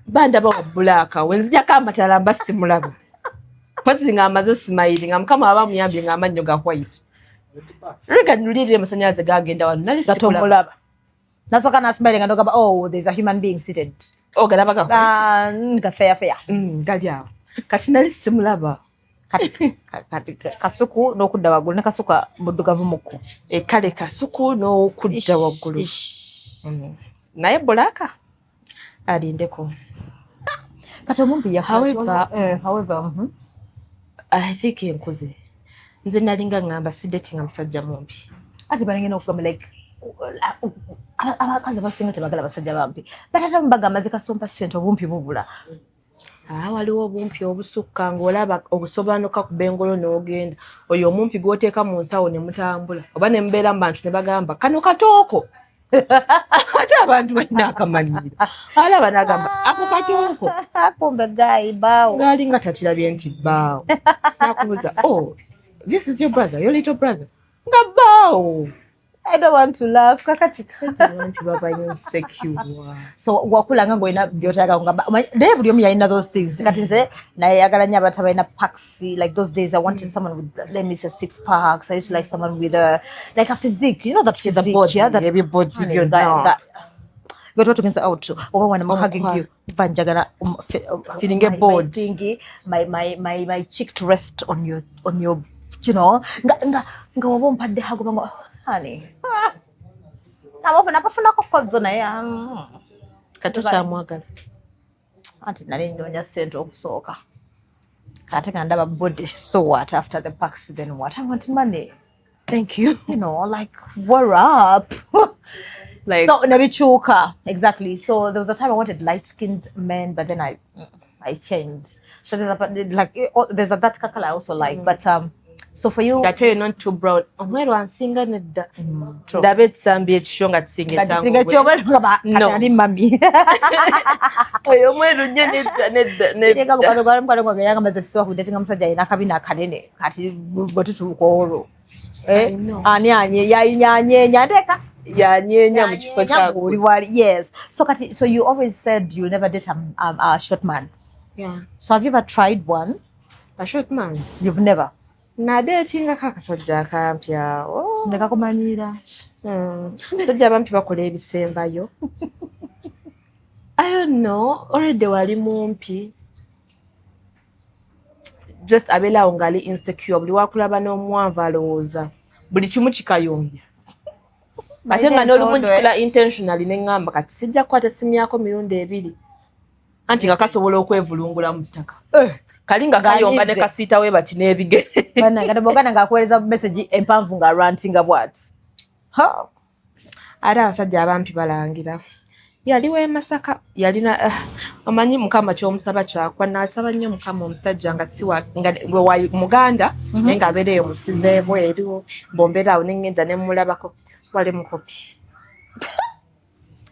Banda ba black wenzija kamba talamba simulaba. Pasi nga amaze smile nga mukama aba muyambye nga amannyo ga white. Regan nulire masanyaze gagenda wano nali simulaba. Nasoka na smile nga ndogaba oh there's a human being seated. Oh galaba ga white. Nga fair. Gali awo. Kati nali simulaba. Kati kasuku n'okudda waggulu ne kasuka muddugavu mukku. Kale kasuku n'okudda waggulu. Naye bulaka alindeko. Kati omumpi ya however I think enkuze nze nalinga ngamba sidatinga musajja mumpi ati balengena okugamba like abakazi abasinga tebagala basajja bampi batata mbagamba zikasompa sente obumpi bubula. Waliwo obumpi obusukka ng'olaba obusobanuka ku bengolo n'ogenda oyo omumpi gw'oteeka mu nsawo ne mutambula oba ne mbeera mu bantu ne bagamba kano katooko ate abantu balina akamanyira alaba n'agamba ako katooko kumbe gayi baawo gaali nga takirabye nti baawo nakubuuza oh this is your brother your little brother nga baawo. I don't want to laugh kakati abantu baba insecure. So wakulanga ngoina byotaga ngamba naye buli omu yalina those things kati nze naye yagala nnyo abantu abalina packs like those days I wanted someone with let me say 6 packs. I used to like someone with like a physique, you know that physique, body, yeah, that every body you that got what against out over when I'm hugging you banjagala feeling a bored my cheek to rest on your you know nga wabompadde hago bango honey napafuna kokozo naye katusha mwagala anti nali ndonya sente okusooka kate kandaba body so what after the packs then what I want money. Thank you. You know like we're up like so nabichuka exactly. So there was a time I wanted light skinned men but then I changed. So there's that color I also like but So for you, I tell you not too broad. Omwero ansinga nedda. Ndabe tsambi ekisho nga tisinga tango. Singa choga kati mami. Oyo omwero nnyo nedda. Ndeka mukalo gwa yanga maze siwa kudatinga musajja ina kabina kanene kati botutuko olwo. Ani anye yayinyanye nyandeka. Yanyenya mu kifo kyako. Yes. So you always said you'll never date a short man. Yeah. So have you ever tried one? A short man? You've never. Na datinga kakasajja akampya. Ndeka kumanyira. Sajja abampi bakola ebisembayo. I don't know. Already wali mumpi. Just abela ongali insecure. Buli wakulaba n'omwanvu alowooza. Buli kimu kikayombya. Ate nga n'olumu nkikola intentionally ne ngamba kati sijja kukwata essimu yako mirundi 2. Anti nga kasobola okwevulungula mu ttaka. Kalinga kayomba ne kasiita we bati n'ebigere. Bana ngada bogana ngakuweereza message empanvu nga rantinga bwat. Ha. Ara abasajja abampi balangira. Yali we Masaka yalina omanyi Mukama ky'omusaba kyakwa n'asaba nnyo Mukama omusajja nga siwa nga Muganda naye nga abeereyo musize bweru mbomberaawo ne ngenda ne mulabako wale mukopi.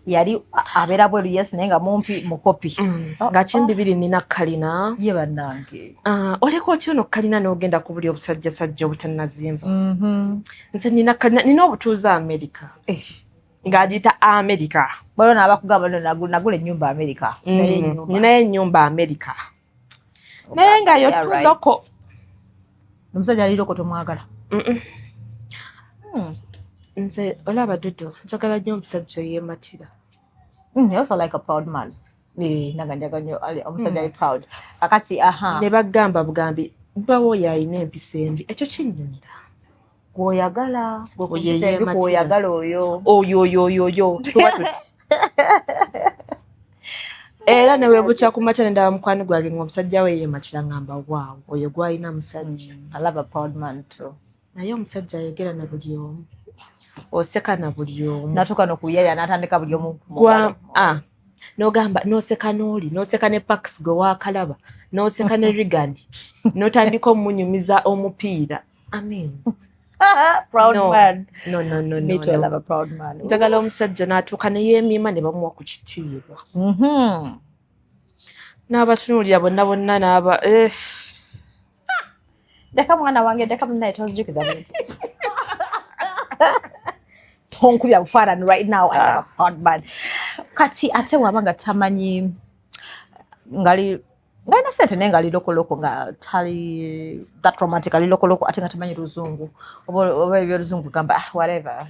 Yali abeera bweru yes naye nga mumpi mukopi. Nga kimbibiri nina kalina. Ye bannange. Oleko otyo no kalina n'ogenda ku buli obusajja sajja obutannazimba. Nze nina kalina nina obutuuza Amerika. Ng'agiyita Amerika. Balo n'abakugamba nagula ennyumba Amerika. Nina ennyumba Amerika. Naye nga yo tuloko. Omusajja ali loko tomwagala. Nze olaba Dodo njagala nnyo omusajja yeematira. You also like a proud man. Naganjaganyo omusajja ali proud. Akati ne bagamba bugambi bawo yayina empisa embi. Ekyo kinnyumira. Oyagala yeematira. Oyagala oyo. Oyo. Era newe bukya ku makya ndaba mukwano gwange ng'omusajja we yeematira ngamba wow oyo gwayina musajja. I love a proud man too. Naye omusajja ayogera na buli omu. Oseka na buli omu. Natuka n'okuyerya n'atandika buli omu. N'ogamba n'oseka n'oli n'oseka ne Pax gwe waakalaba n'oseka ne Rigandi n'otandika omunyumiza omupiira. Amen. Proud man. No. Me too, I love a proud man. Njagala omusajja n'atuuka ne yeemiima ne bamuwa ku kitiibwa. N'abasunuulira bonna n'aba Deka mwana wange deka munaye tonzijukiza bintu. Tonkubya bufaananyi right now. I love a proud man. Kati ate wabanga tamanyi ngali na sente naye ngali lokoloko nga tali that romantic ali lokoloko ate nga tamanyi luzungu oba ebyo luzungu gamba whatever.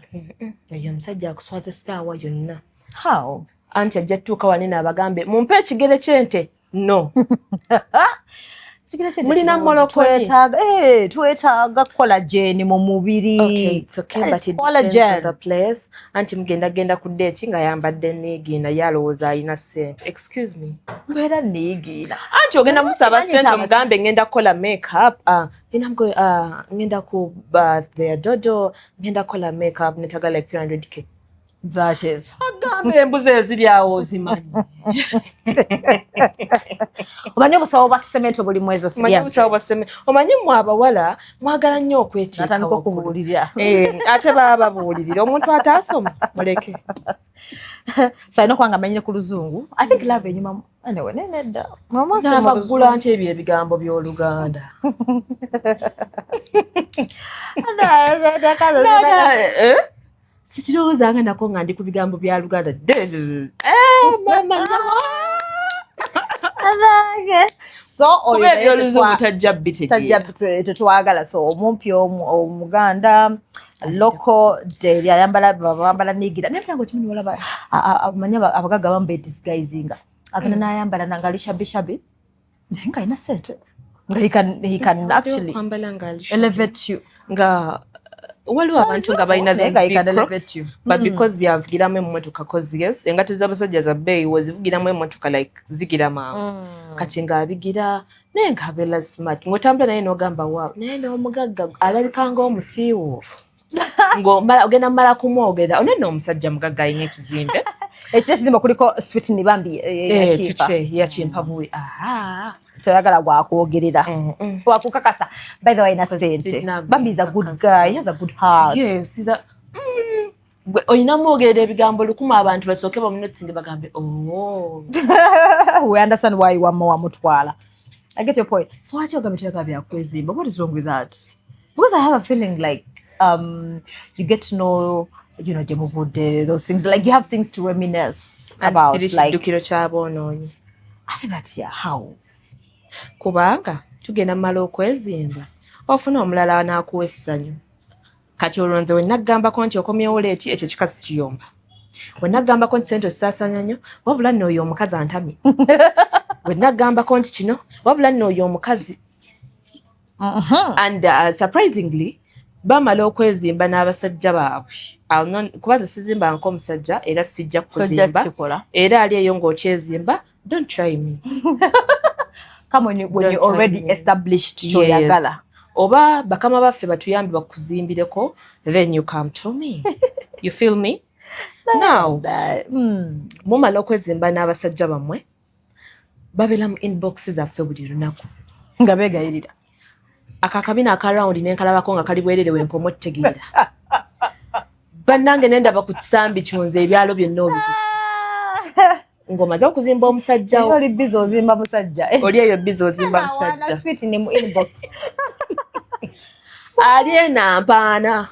Oyo omusajja akuswaza essaawa yonna. How? Anti ajja tuuka wanene abagambe mumpe ekigere ky'ente. No. Mulina molokoni. Twetaaga collagen mu mubiri. Okay, it's okay, but it depends on the place. Anti mugenda ku date nga yambadde neegina yalowooza alina ssente. Excuse me. Mbeera neegina. Anti ogenda musaba ssente mugambe ngenda kukola make-up. Ngenda ku birthday Dodo. Ngenda kukola make-up netaga like 300k. Zashes. Agambe embuzi eziri awo zimanyi. Omanyi obusawo bwa cement buli mwezi of Omanyi obusawo bwa cement. Omanyi mmwe abawala mwagala nnyo okweteeka. Natandika okubuulirira. Ate baba babuulirira. Omuntu ataasoma muleke. So alina okuba nga amanyire ku luzungu. I think love enyuma anyway nedda. N'abagula nti ebyo ebigambo by'Oluganda. Sikirowoozanga nako nga ndi ku bigambo bya Luganda. Mama so oyo oluzungu tajja bitegeera. Tetwagala so omumpi omuganda loko deli ayambala nigira naye nango kimini wala amanya abagaga bambe disguisinga agana nayambala nangali shabi nga ina sente nga he can actually elevate you nga waliwo abantu nga balina but because byavugiramu emmotoka kozi yes engato z'abasajja za bbeeyi wezivugiramu emmotoka like zigira maama kati ng'abigira naye ng'abeera smart ng'otambula naye n'ogamba waawo naye n'omugagga alabika ng'omusiiwo ng'ogenda mumala kumwogera ono nno omusajja mugagga alina ekizimbe ekizimbe kuliko Sweetney bambi yakimpa buwi toyagala gwakwogerera wakukakasa. By the way, na Sente Bambi is a good guy, he has a good heart. Yes, he's a oyina mwogerera ebigambo 100 abantu basooke bamunotinge bagambe we understand why you want more wamutwala. I get your point. So what you toyagala kwezimba, what is wrong with that? Because I have a feeling like you get to know, you know, Jemuvude, those things, like you have things to reminisce about, like but yeah, how kubanga tugenda mala okwezimba ofuna omulala n'akuwa essanyu kati olwonze we naggambako nti okomyewo leeti ekyo kikazi kiyomba we naggambako nti Sente osaasanya nnyo wabula nno oyo omukazi antamye we naggambako nti kino wabula nno oyo omukazi and surprisingly bamala okwezimba n'abasajja baabwe kubaza sizimba nko omusajja era sijja kuzimba era ali eyo ng'okyezimba don't try me. Come when you're already established to Ayagala. Oba bakama baffe batuyambe bakuzimbireko, then you come to me. You feel me? Now, mumala okwezimba n'abasajja bamwe babela mu inboxes zaffe buli lunaku nga beegayirira akakabina akaround nenkalabako nga kali bwerere wenkomo otegeera bannange nendaba ku kisambi kyunze ebyalo byonna obiti ngomaze okuzimba omusajja oli busy ozimba musajja oli eyo busy ozimba musajja Sweetney mu inbox ali enampaana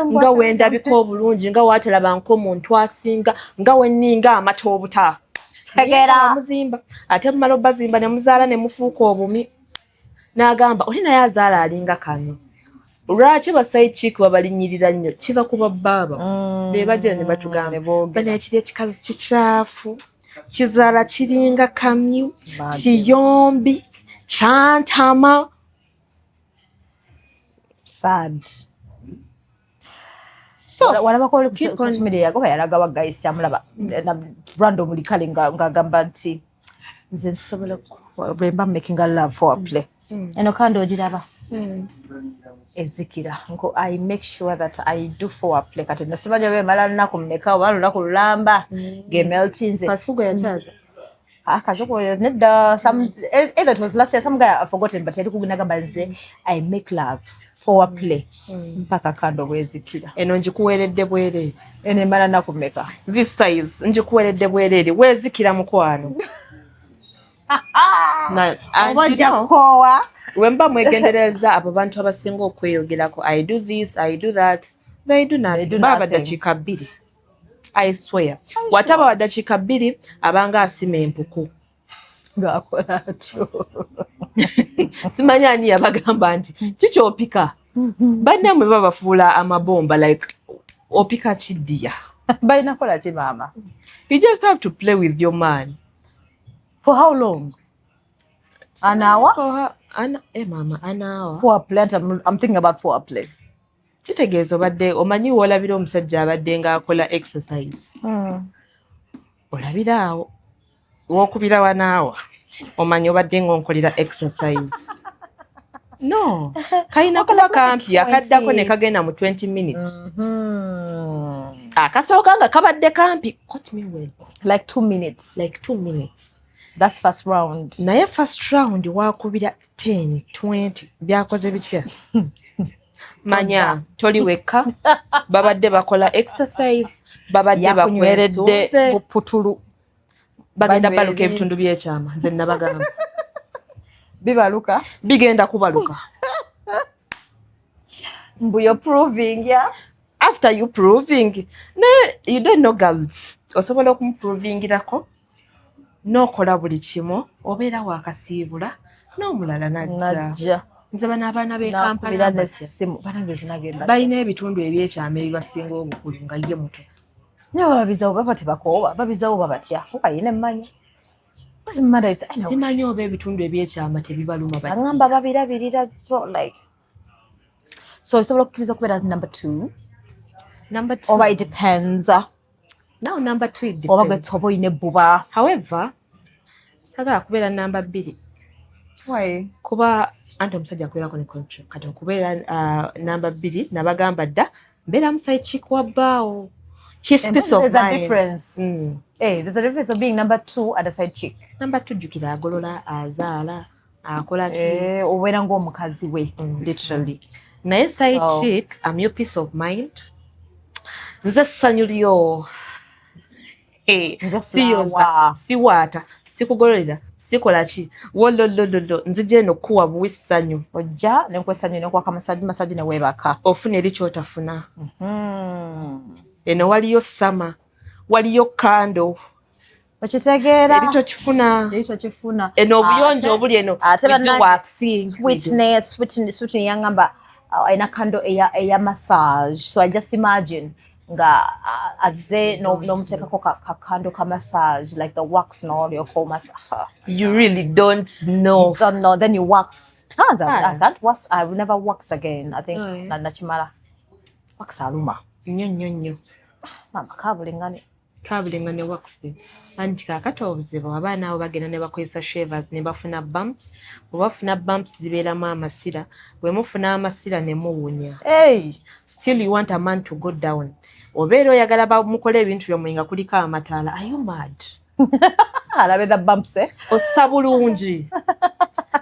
nga wendabika obulungi nga watalaba nk'omuntu asinga nga wenninga amata obuta segera muzimba ate mumala obazimba ne muzaala ne mufuuka obumi n'agamba oli naye azaala alinga kano lwaki basaikiiki babalinyirira nnyo kiba kuba bbaaba be bajja ne batugamba bana ekiri ekikazi kikyafu kizaala kiringa kamyu kiyombi kyantama sad. So walabako oli social media yagoba yalaga wa guys yamulaba na random likale ngagamba nti nze nsobola remember making a love for a play eno kandi ogiraba ezikira nko I make sure that I do for a play kati nosibanya be mala lunaku mmeka oba lunaku lulamba gemeltinze kasugo yachaza akazoko nedda some either it was last year some guy I've forgotten but yali kugunagamba nze I make love for a play mpaka kando bwezikira eno njikuweredde bwerere ene mala nakumeka this size njikuweredde bwerere wezikira mukwano na oboja kowa wemba mwegendereza abo bantu abasinga okweyogerako I do this I do that they do not baba dakika 2 I swear wataba wa dakika 2 abanga asima empuku ngakola atyo simanya ani yabagamba nti kikyopika bannamwe babafuula amabomba like opika kidiya bayina kola ki mama you just have to play with your man for how long an hour mama an hour for a play I'm thinking about for a play kitegeeza obadde omanyi woolabira omusajja abadde ng'akola exercise olabira awo wokubira wanaawa omanyi obadde ng'onkolera exercise no kalina kuba kampi akaddako ne kagenda mu 20 minutes akasooka nga kabadde kampi like 2 minutes that's first round naye first round wakubira 10 20 byakoze bitya manya toli weka babadde bakola exercise babadde bakunyweredde buputulu bagenda baluka ebitundu by'ekyama nze nabagamba bibaluka bigenda kubaluka mbu you're proving yeah after you proving you don't know girls osobola okumuprovingirako n'okola buli kimu obeera wakasiibula n'omulala najja nze bano abaana b'e Kampala balina ebitundu ebyekyama ebibasinga obukulu nga ye muto nyo babizawo baba tebakooba babizawo babatya ayina emmanya simanyi oba ebitundu ebyekyama tebibaluma bagamba babirabirira so osobola okukkiriza kubeera number 2 oba it depends now number 2 it oba getsoba oyina ebbuba however sagala kubeera number 2 why kuba anti omusajja akubeerako ne contract kati okubeera number 2 nabagamba dda mbeera musaikiku wabbaawo his peace of mind. There's a difference. Hey, there's a difference of being number 2 and a side chick. Number 2 jukira agolola azaala akola Obeera ng'omukazi we literally. Naye side chick, I'm your peace of mind. Nze ssanyu lyo. Siyoza, siwaata, sikugololera, sikola ki. Wololololo, nzije eno kuwa buwi ssanyu. Ojja ne nkwesanyu ne kwaka masaji ne weebaka. Ofuna eri ky'otafuna. Eno waliyo sama, waliyo kando. Okitegeera. Eri tokifuna. Eno obuyonjo obuli eno. Sweetney yangamba ayina kando eya massage. So I just imagine nga azze n'omuteekako kakando ka massage, like the wax no your whole massage. You really don't know. You don't know. Then you wax. That was I will never wax again. I think nachimala. Wax aluma. Nnyo. Mama kabulingane wax. Anti kakata obuzibu abaana abo bagenda ne bakozesa shavers ne bafuna bumps. Bwafuna bumps zibeeramu amasira. Bwe mufuna amasira ne muwunya. Still you want a man to go down. Obeera oyagala bamukole ebintu byomwe nga kuliko amataala. Are you mad? Alabe the bumps Ossa bulungi.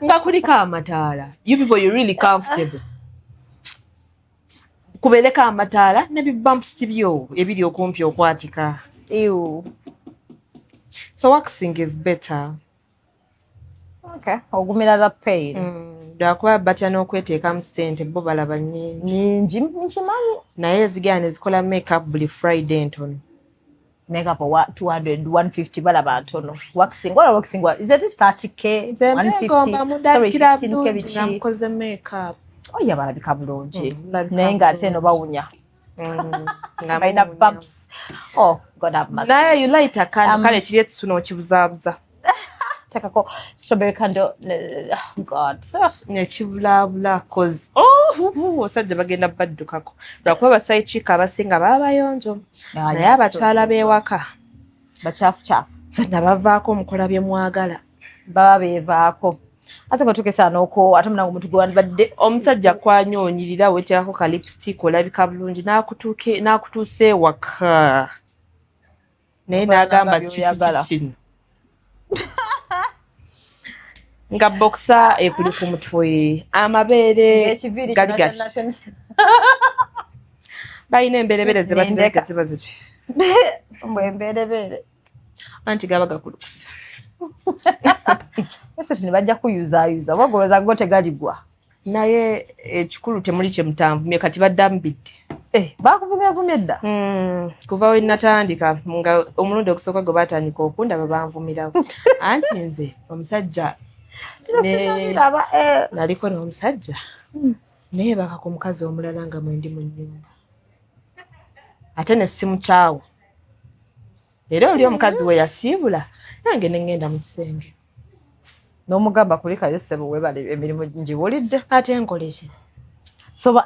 Nga kuliko amataala. You people you really comfortable. Kubeereko amataala ne bibumps byo ebiri okumpi okwatika. Ew. So waxing is better. Okay. Ogumira the pain. Dakuba batya n'okweteekamu ssente bo balaba nnyingi. Nkimanyi. Naye zigenda ne zikola makeup buli Friday entono. Makeup wa 200, 150 balaba ntono. Waxing is it 30k? 150? Sorry, 15k bichi. Namukoze makeup. Oya balabika bulungi. Naye ng'ate eno bawunya. Balina bumps. Oh, God have mercy. Naye you light a candle kale kiri ekisuno okibuzaabuza. Takako strawberry candle. Oh, God. Nekibulaabula cause osajja bagenda baddukako. Lwakuba baside chick abasinga baba bayonjo. Naye abakyala b'ewaka bakyafu. Sanna bavaako omukola bye mwagala. Baba beevaako. Ate ko tukesa noko ate muna omuntu gwe badde omusajja kwanyonyirira wetyako ka lipstick olabika bulungi n'akutuuse waka. Naye n'agamba kino. Nga boxer ekuli ku mutwe amabeere gali gati. Balina emberebere ze bateeka ziba ziti. Emberebere. Anti gaba gakulukusa. Eso tinibajja kuyuza wagoloza go tegaligwa. Naye ekikulu temuli kye mutanvumye kati baddambidde. Bakuvumya dda. Kuva we natandika nga omulundi okusooka gwe batandika okundaba banvumirawo. Anti nze omusajja naliko n'omusajja naye baka ku mukazi omulala nga mwendi mu nnyumba. Ate ne simukyawo. Era oli omukazi we yasiibula nange ne ngenda mu kisenge. N'omugamba kulikayo ssebo webale emirimu ngiwulidde. Ate nkole ki? So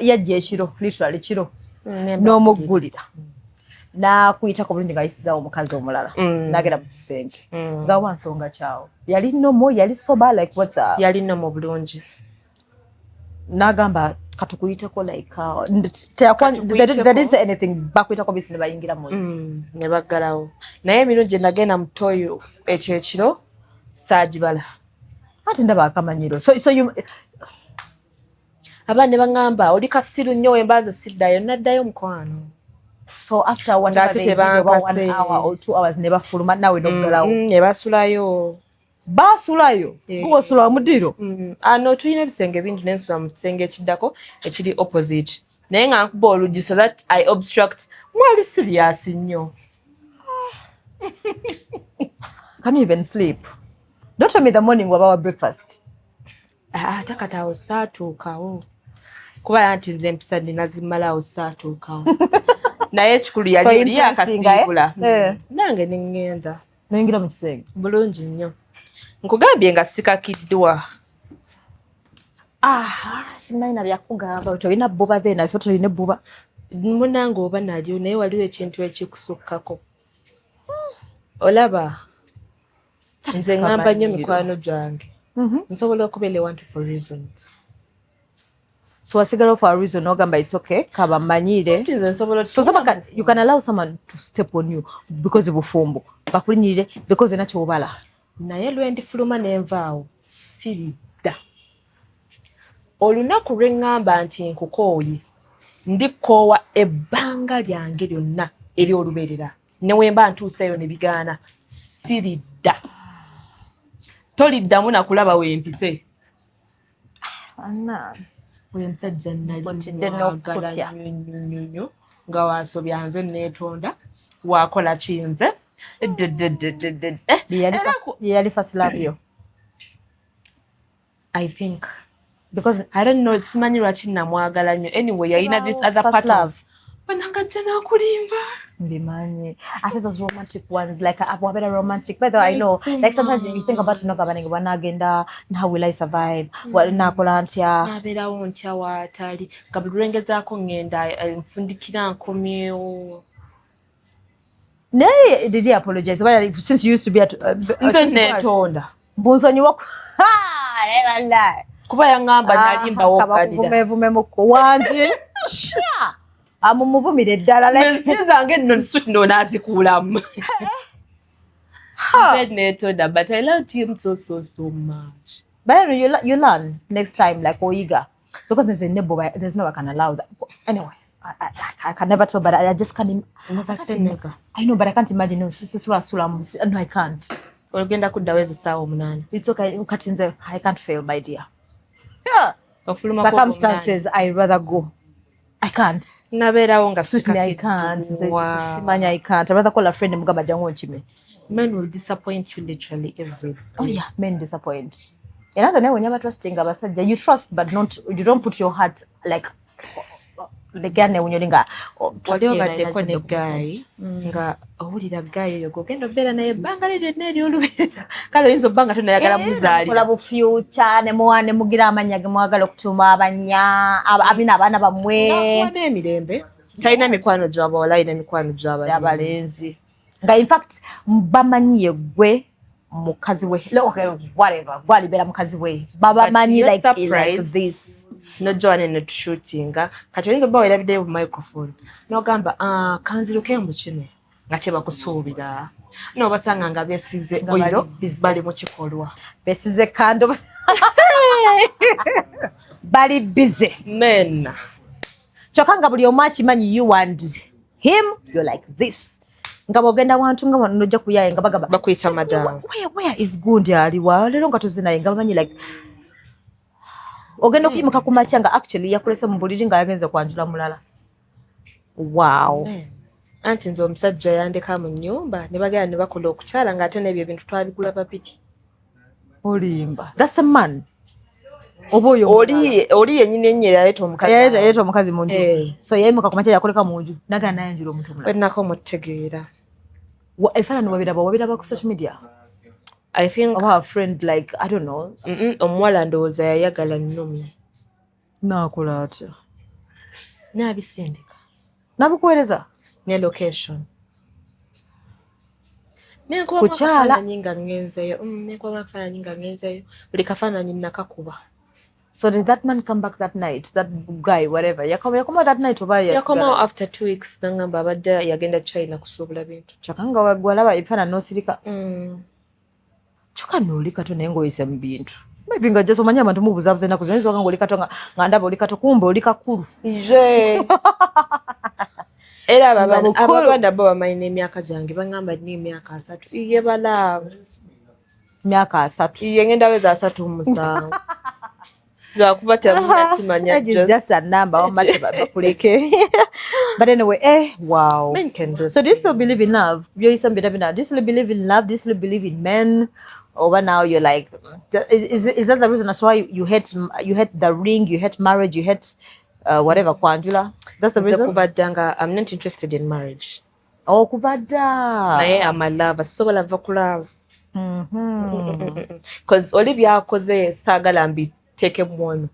yajja ekiro literally kiro n'omuggulira n'akuyitako bulungi ng'ayisizaawo omukazi omulala n'agenda mu kisenge nga wa nsonga kyawo yali nomo yali soba like what's up yali nomo bulungi n'agamba katukuyiteko like they didn't say anything bakuyitako bisi ne bayingira mu ne baggalawo naye emirungi nagenda mu toyo ekyo ekiro saagibala ate ndaba akamanyiro so you abane bangamba oli kasiru nnyo embaze siddayo naddayo mukwano. So after whatever they did over 1 hour or 2 hours never fuluma nawe noggalawo. Ne basulayo. Basulayo? Gwosula mudiro? Ano tuyina ebisenge bingi n'ensula mu kisenge ekiddako ekiri opposite. Naye nga nkuba oluggi so that I obstruct mwali serious nnyo. Can you even sleep? Don't tell me the morning of our breakfast. Takatawo saatuukawo. Kuba yanti nze empisa ninazimalawo saatuukawo. Naye ekikulu yali yakasiibula. Nange ne ngenda. N'oyingira mu kisenge? Bulungi nnyo. Nkugambye nga sikakiddwa. Simanyi byakugamba. Tolina bbuba zeena, so tolina bbuba. Munange oba nalyo naye waliwo ekintu ekikusukkako. Olaba. Nze ngamba nnyo mikwano gyange. Nsobola okubeera want for reasons. So wasigala for a reason ogamba it's okay kaba manyire. So some you can allow someone to step on you because of bufumbo bakulinyire because enacho obala naye lwendi fuluma nenvaawo siridda olunaku lwengamba nti nkukooye ndikoowa ebbanga lyange lyonna eri olubeerera newemba ntuuseeyo ne bigaana siridda toliddamu nakulaba wempise anna oyo musajja nnalimwagala nnyo nga waasobya nze neetonda waakola kinze yali first love yo I think because I don't know simanyi lwaki namwagala nnyo anyway yalina this other part of banangajja nakulimba Bimanyi. I think those romantic ones, like a better romantic. But I know, like sometimes you think about wanagenda, how will I survive? What nakolantia? Nabera wontia watali. Kabulengeza ko ngenda mfundikira nkomyewo. Nay, did he apologize? Well, since you used to be at netonda. Bonsonyi wako. Ha, never lie. Kuba yangamba nalimba wokadira. Vume muko wange. Sha. Amumuvumire ddala like zange nno switch ndo nazikulamu. Netonda, but I loved him so much. But you learn next time like oiga because there's a neighbor there's no I can allow that. Anyway, I can never tell, but I just can't. Never say never. I know, but I can't imagine. No, I can't. Ogenda kudaweza sawa munani. It's okay. Ukatinze, I can't fail, my dear. Yeah. Circumstances, I'd rather go. I can't. Naberawo nga Sweetney, I can't. Simanya, I can't. I'd rather call a friend and mugamba jango chime. Men will disappoint you literally every day. Oh yeah, men disappoint. Another name when you trusting abasajja, you trust but you don't put your heart like the guy when you're nga wali obaddeko ne guy nga owulira guy oyo gogenda obeera naye ebbanga lyonna eryolubeerera kale oyinza obbanga tonayagala muzaalira kola bu future ne muwane mugira amanya ge mwagala okutuuma abanya abina abaana bamwe n'emirembe talina mikwano gy'abawala alina mikwano gy'abalenzi nga in fact bamanyiye gwe mukazi we whatever gwalibeera mukazi we babamanyi like this no join in the shooting kati oyinza obba werabidde mu microphone n'ogamba kanziruke mu kino nga tebakusuubira n'obasanga nga beesize oyo bali mu kikolwa beesize kando bali busy men kyokka nga buli omu akimanyi you and him you're like this nga bwogenda wantu nga nojja kuyaye nga bagamba bakuyita madam where is gundi aliwa leero nga tuzinaye nga bamanyi like ogenda okuyimuka ku makya nga actually yakulese mu buliri nga yagenze kwanjula mulala. Wow. Anti nze omusajja yandeka mu nnyumba ne bagenda ne bakola okukyala ng'ate n'ebyo ebintu twabigula papiti. Olimba. That's a man. Oboyo. Oli yennyini ennyera yaleeta omukazi. Yaleeta omukazi mu nju. So yayimuka ku makya yakoleka mu nju. Nagana naye njula omuntu mulala. Wennako mutegeera. Efaananyi wabiraba ku social media? I think of her friend like I don't know. Omuwala ndowooza yayagala nnumi. Naakola atya? N'abisindika. N'abikuweereza? Ne location. Kukyala. Nenkuba akafaananyi nga ngenzeeyo. Buli kafaananyi nakakuba. So did that man come back that night? That guy, whatever. Yakoma that night oba yes. Yakoma after 2 weeks nangamba abadde yagenda China kusuubula bintu. Kyakanga wagwalaba ebifaananyi n'osirika. Choka noli kato naye ng'oyise mu bintu. Maybe nga just omanyi abantu mubuzabuza ennaku zino oyinza ng'oli kato nga ndaba oli kato kumbe oli kakulu. Ije. Era abaganda bo bamanyi n'emyaka gyange bangamba nina emyaka 3. Iye balaavu. Myaka 3. Iye ngenda weza 37. Lwakuba temanya kimanya just a number omate bakuleke. But anyway, wow. Men can do. So do you still believe in love? Do you still believe in love? Do you still believe in men? Over now you're like, is that the reason that's why you hate the ring, you hate marriage, you hate whatever kwanjula? That's the reason. Kubadanga, I'm not interested in marriage. Oh, kubada. Naye I'm a lover, so lava ku love. Because Olivia akoze sagala mbi take mwono.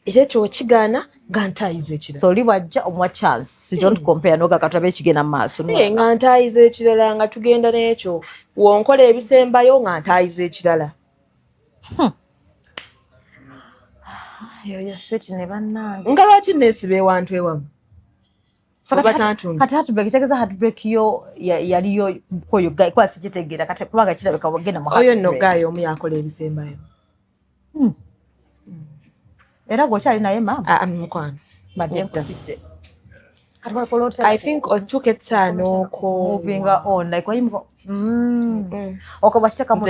Ekyo kigaana gantayize ekirala. So oli wajja omwa chance. You don't compare noga katabe kigena maaso. Nga ntayize ekirala nga tugenda n'ekyo. Wonkola ebisembayo nga ntayize ekirala. Yo Sweetney bannange. Nga lwaki neesiba ewantu ewamu? So kati Heartbreak kitegeza Heartbreak yo yaliyo koyo kwa sikitegeera kati kubanga kirabika wagenda mu Heartbreak. Oyo nno gaayo omu yakola ebisembayo. Era gwokyali naye maama? Mukwano. Badde nkutidde. I think otuuka ettaano ko moving on like why okay bashiteka mu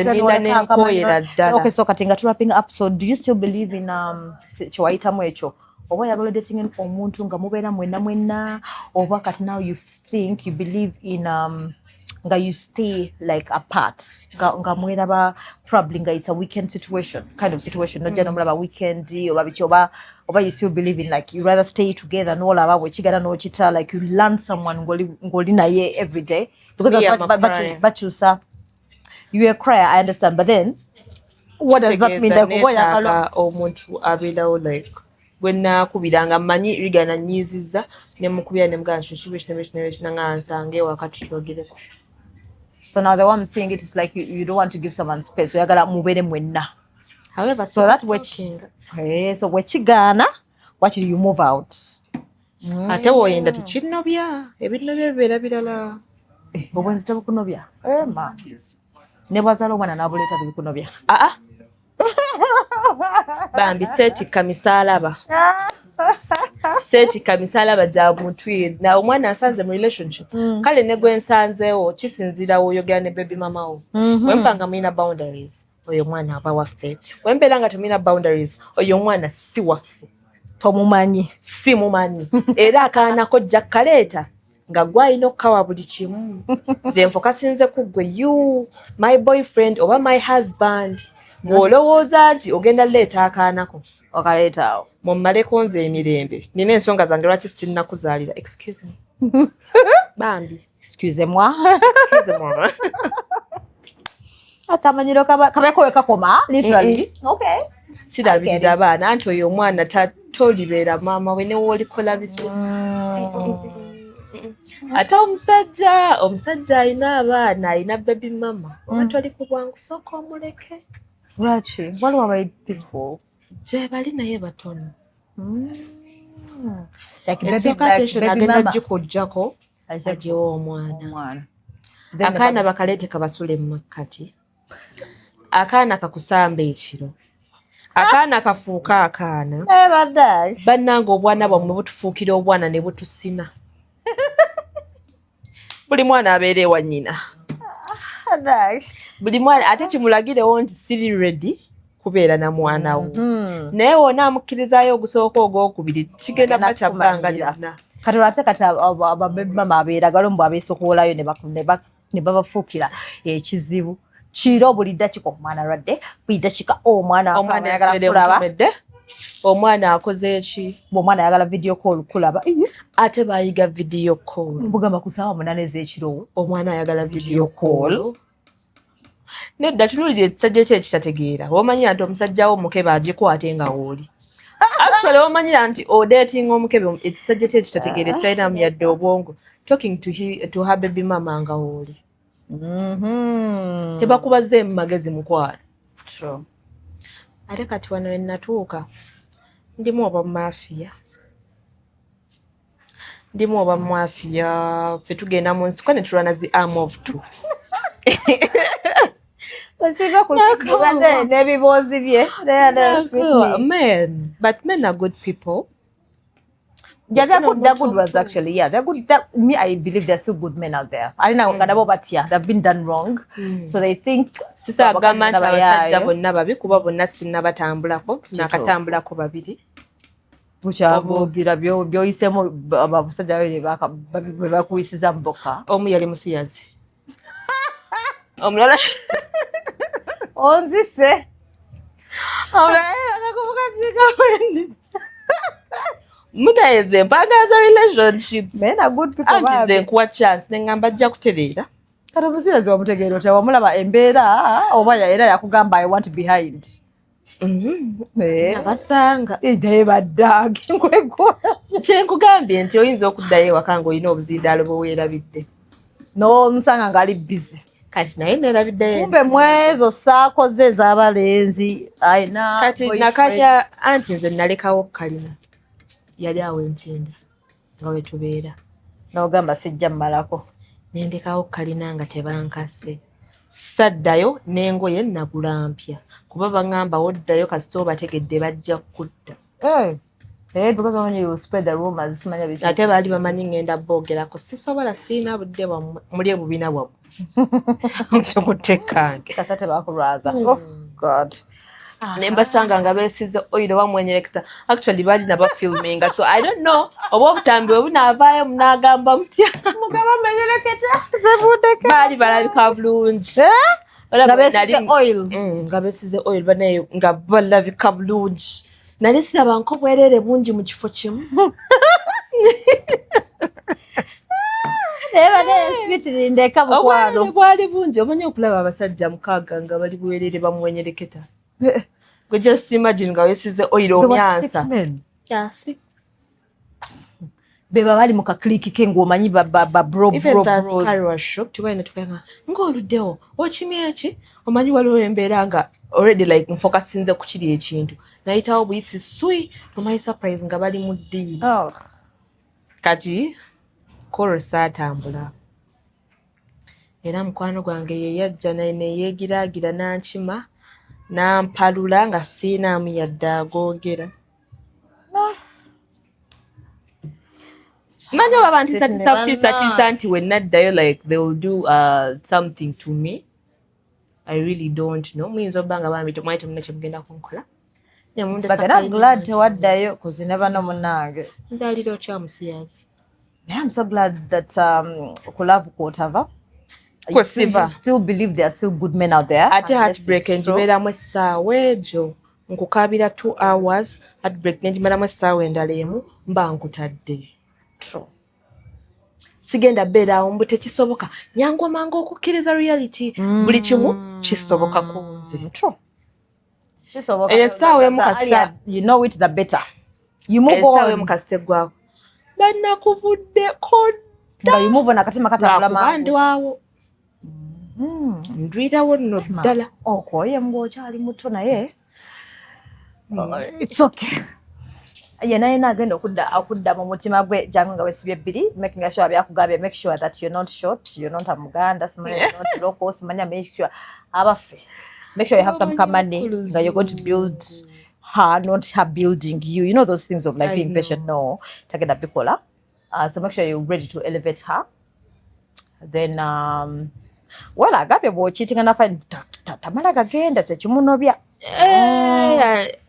okay so kati nga wrapping up so do you still believe in chiwaitamu ekyo oba yagala dating omuntu nga mubeera mwenna oba kati now you think you believe in nga you stay like apart nga mweraba probably nga it's a weekend situation kind of situation not just mulaba weekend oba bichoba oba you still believe in like you rather stay together no laba wechigana no chita like you learn someone ngoli naye every day because but you sir you a crier I understand but then what does that mean like oba yakala omuntu abilawo like wenna kubiranga manyi rigana nyiziza ne mukubya ne mgasho shibishne nga nsange wakati twogereko. So now the one I'm saying it is like you don't want to give someone space so yagala mubere mwenna. However, so that which so wechigana what you move out. Ate woyenda tikinobya ebinobya bibera birala. Obwenzi tabukunobya. Ma. Ne bazalo mwana nabuleta bikunobya. Bambi seti kamisalaba. Seti kamisalaba ja mutwi na omwana asanze mu relationship kale ne gwensanzeewo kisinzira oyogera ne baby mama wo wempanga mina boundaries oyo mwana aba waffe wembera nga tumina boundaries oyo mwana si waffe tomumanyi si mumanyi era akaana ko jakkaleta nga gwalina okukawa buli kimu nze nfokasinze ku gwe you my boyfriend oba my husband olowooza nti ogenda leeta akaanako okaleetaawo mummaleko nze emirembe nina ensonga zange lwaki sinnakuzaalira excuse me bambi excuse moi akamanyiro kabeko kakoma literally okay sirabirira abaana anti oyo omwana tolibeera maama we ne woolikola biso ate omusajja alina abaana alina baby mama oba toli ku bwangu sooka omuleke lwaki waliwo abali peaceful gye bali naye batono agenda gikujjako agiwa omwana akaana bakaleete kabasule mu makkati akaana kakusamba ekiro akaana kafuuka akaana bannanga obwana bwammwe butufuukira obwana ne butusina buli mwana abeera ewa nnyina buli mwana ate kimulagirewo nti siri ready kubeera na mwana wo naye wona amukkirizayo ogusooka ogwokubiri kigenda bakyabbanga lyonna kati lwate kati ababemama abeeragala mbu abeesokoolayo ne babafuukira ekizibu kiro buli dakiika omwana lwadde buli dakiika omwana ayagala kulaba omwana akoze eki omwana ayagala video call kulaba ate bayiga video call mbugamba ku ssaawa 8 ez'ekiro omwana ayagala video call nedda tunuulira ekisajja kye ekitategeera omanyi nti omusajja wo omukebe agikwate nga wooli actually omanyira nti odatinga omukebe ekisajja kye ekitategeera ekirayinamu yadde obwongo talking to her baby mama nga wooli tebakubaze mu magezi mukwano ate kati wano wenatuuka ndimu oba mafiya ffe tugenda mu nsiko ne tulwana zi arm of two n'ebiboozi bye men are good people. Yeah, they're good ones actually. Yeah, they're good. Me, I believe there's still good men out there. I don't know, but yeah, they've been done wrong. So they think. Sisa agamba abasajja bonna babi kuba bonna sinna batambulako nakatambulako babiri. Bukyaboogira byoyisemu abasajja bwe bakuyisiza mboka. Omu yali musiyazi. Omulala onzise. Omulala akakubuka sika wendi. Mutayeze mpagaza relationships. Men are good people babe. Antize nkuwa chance nengamba ajja kutereera. Kati musiyazi wamutegeera otya wamulaba embeera oba era yakugamba I want behind. Abasanga. Naye baddage nkwegwa. Kyenkugambye nti oyinza okuddayo ewaka ng'olina obuzindaalo bwe weerabidde. N'omusanga ng'ali busy. kati naye nerabiddeyo kumbe mwezo saakoze ez'abalenzi ayina kati nakajya anti nze nalekawo kalina yali awo Ntenda nga wetubeera n'ogamba sijja mmalako nendekawo kalina nga tebankase saddayo n'engoye nagula mpya kuba baŋŋamba woddayo kasita obategedde bajja kutta because when you spread the rumors simanya biki ate baali bamanyi ngenda boogerako sisobola siina budde bwammwe muli ebubina bwabwe tukutekkange kasa tebakulwaza oh god ne mbasanga nga beesize oil bamwenyereketa actually baali nabafilminga so I don't know oba obutambi bwe bunaavaayo munaagamba mutya mugaba menyereketa zebudeka baali balabika bulungi nga beesize oil nga beesize oil banaye nga balabika bulungi nali siraba nko bwereere bungi mu kifo kimu Sweetney ndeka mukwano bwali bungi omanyi okulaba abasajja mukaaga nga bali bwereere bamwenyereketa gwe just imagine nga weesize oil omyansa beba bali mu kakiliki ke ng'omanyi ng'oluddewo okimya eki omanyi waliwo embeera nga already like nfokasinze ku kiri ekintu nayitawo buyisi sui omanyi surprise nga bali mu ddiiri kati korosa atambula era mukwano gwange ye yajja neyeegiraagira nankima nampalula nga siinaamu yadde agoogera simanyi oba abantu tiisatiisa nti we naddayo like they will do something to me I really don't know muyinza obba nga bambi temwali temuna kye mugenda kunkola but I'm glad tewaddayo because never know munange nzalira okyamusiyazi I'm so glad that kulove whatever you still believe there are still good men out there ate heartbreak njibeeramu essaawa ejo nkukabira 2 hours heartbreak nenjimalamu essaawa endala emu mba nkutadde true sigenda beeraawo mbu tekisoboka nyangu amangu okukkiriza reality buli kimu kisoboka ku nze true essaawa emu kasita you know it the better you move on essaawa emu kasita eggwako bannakuvuddeko nga you move on akatima katambula mandwawo ndwirawo nno ddala okwoye ng'okyali muto naye it's okay yena yena agenda okudda mu mutima gwe jangu nga wesibye bbiri making sure byakugambye make sure that you're not short you're not a muganda simanya you're not local simanya make sure abaffe make sure you have some money that you're going to build her not her building you know those things of like being patient no tagenda bikola so make sure you're ready to elevate her then well agambye bw'okiitinga nafa tamala gagenda tekimunobya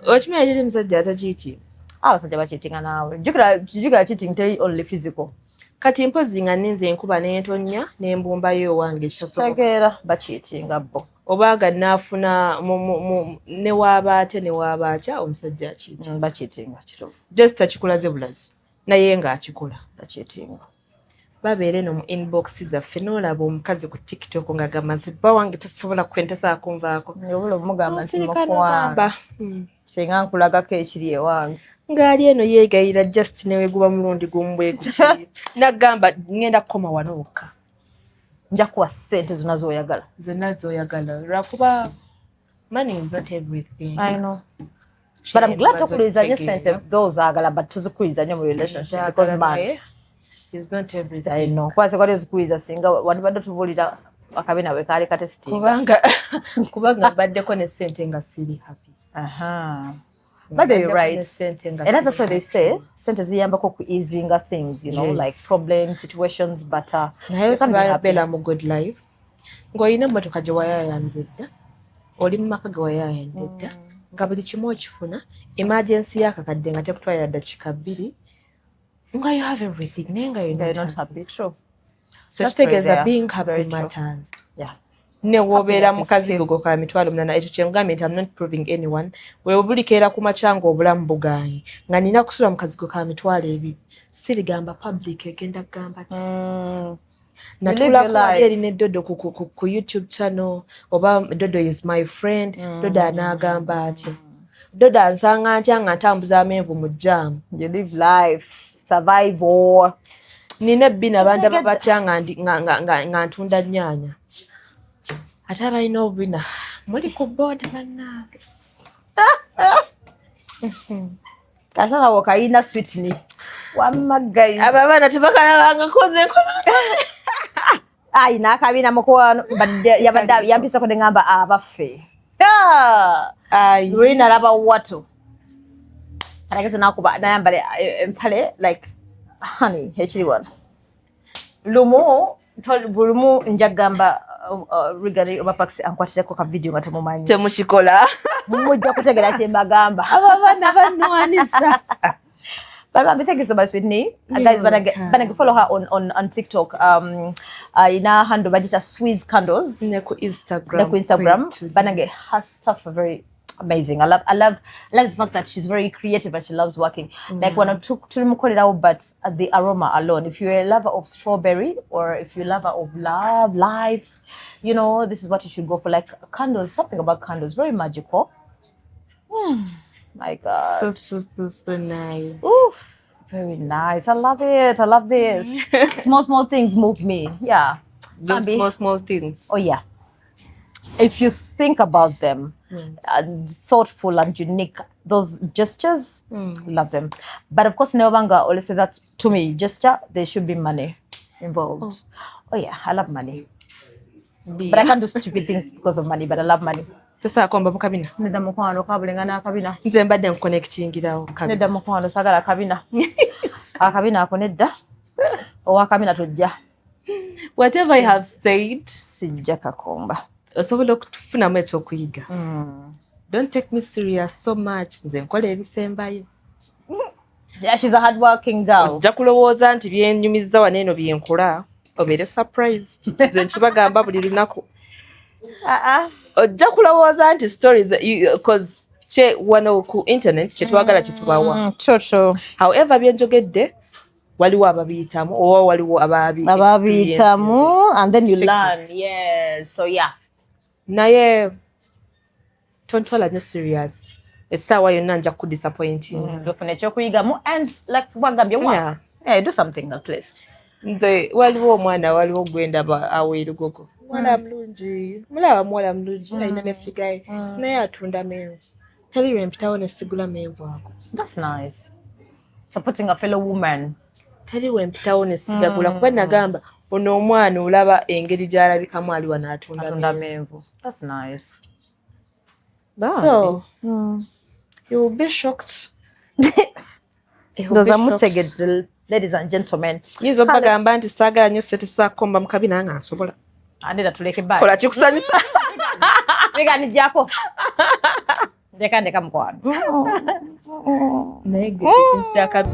okimanya kiri musajja atakiiti abasajja bakiitinga naawe jjukira cheating teri only physical kati mpozi nga ninze enkuba n'entonya n'embumbayo ewange kitegeera bakiitinga bo oba nga naafuna ne waabaate ne waabaatya omusajja akiitinga bakiitinga kituufu just takikulaze bulazi naye ng'akikola bakiitinga babeere no mu inbox zaffe n'olaba omukazi ku tiktok nga gamazibba wange tasobola kwentesa kunvaako obula omugamba nti mukwanga singa nkulagako ekiri ewange ng'ali eno yeegayira just neweguba mulundi gumu bwe guti nagamba ngenda kukoma wanooka nja kuwa ssente zonna z'oyagala lwakuba money is not everything I know but I'm glad tokuliriza nnyo ssente thozagala but tozikuriza nnyo mu relationship because man is not everything I know kwase kwali zikuriza singa wandibadde tubulira akabina we kaali katesitinga kubanga baddeko ne ssente nga siri happy but you're right and that's what they say sente ziyambako ku easing things you know like problems situations but naye sibabeera mu good life ng'olina emmotoka gye wayaayanidde oli mu maka ge wayaayanidde nga buli kimu okifuna emergency y'akakadde nga tekutwalira ddakiika 2 nga you have everything naye nga you're not happy true so kitegeeza being happy matters ne wobeera mukazi gogo ka mitwalo 8 ekyo kyengambye nti I'm not proving anyone weebulikeera ku macanga obulamu bugaanyi nga nina kusula mukazigo ka mitwalo 2 sirigamba public egenda kugamba natulako eri ne Dodo ku YouTube channel oba Dodo is my friend Dodo anaagamba atya Dodo ansanga ntya nga ntambuza amenvu mu jam you live life survival nina bina banda babatya nga ntunda nnyanya ate abalina obubina muli ku boda bannange. Kasana wakaina Sweetney. Wamma guys. Abo abaana tebakalabanga koze enkola. Ai nakabina mukwano yabadde yampisa ko ngamba abaffe. Ai. Rina laba watu. Arageze nakuba nayambale empale like honey H1. Lumu njagamba rigari obapaksi ankwatira ko ka video ngate mumanyi. Temushikola. Mujja kutegera kye mbagamba. Abo abaana banwanisa. But thank you so much, Sweetney. Guys, but I follow her on TikTok. Ina handle bajita Swiss candles. Neku Instagram. But her stuff are very amazing. I love the fact that she's very creative and she loves working. Like when I took to call it out, but the aroma alone. If you're a lover of strawberry or if you're a lover of love, life, you know, this is what you should go for. Like candles, something about candles, very magical. My God. So nice. Oof, very nice. I love it. I love this. Small things move me. Yeah. Those small things. Oh, yeah. If you think about them, thoughtful and unique, those gestures, love them. But of course, Neobanga always say that to me, gesture, there should be money involved. Oh yeah, I love money. But I can't do stupid things because of money, but I love money. Tesa akomba Mukabina. Neda mukwano kabulengana akabina. Nze mbadde nkuconnectingirawo kabina. Neda mukwano sagala akabina. Akabina ako nedda. Owa kabina tojja. Whatever I have said, sijja kakomba. Osobola okufunamu ekyokuyiga. Don't take me serious so much. Nze nkola ebisembayo. Yeah, she's a hardworking girl. Ojja kulowooza nti byennyumizza wano eno byenkola obeere surprised. Nze nkibagamba buli lunaku. Ojja kulowooza nti stories because wano ku internet kyetwagala kyetubawa. True. However byenjogedde waliwo ababiyitamu oba waliwo ababiyitamu and then you learn. Yes. So yeah. Naye tontwala nnyo serious. Essaawa yonna nja kudisappointing. Ofuna ekyokuyigamu and like wagambye wa. Yeah, do something at least. Nze waliwo omwana waliwo gwendaba aweerugogo. Mwana mlungi. Mulaba muwala mulungi alina ne figaye. Naye atunda menvu. Tali lwe mpitawo ne sigula menvu ako. That's nice. Supporting a fellow woman. Tali lwe mpitawo ne sigagula kuba nagamba ono omwana olaba engeri gy'alabikamu ali wano atunda menvu. That's nice. So, you will be shocked. Those are mutegedde, ladies and gentlemen. Yizo bagamba nti saagala nnyo sente sakomba Mukabina nga nsobola. Andera tuleke bye. Kola kikusanyusa. Biganijjako. Ndeka mukwano. Naye gwe kinstaka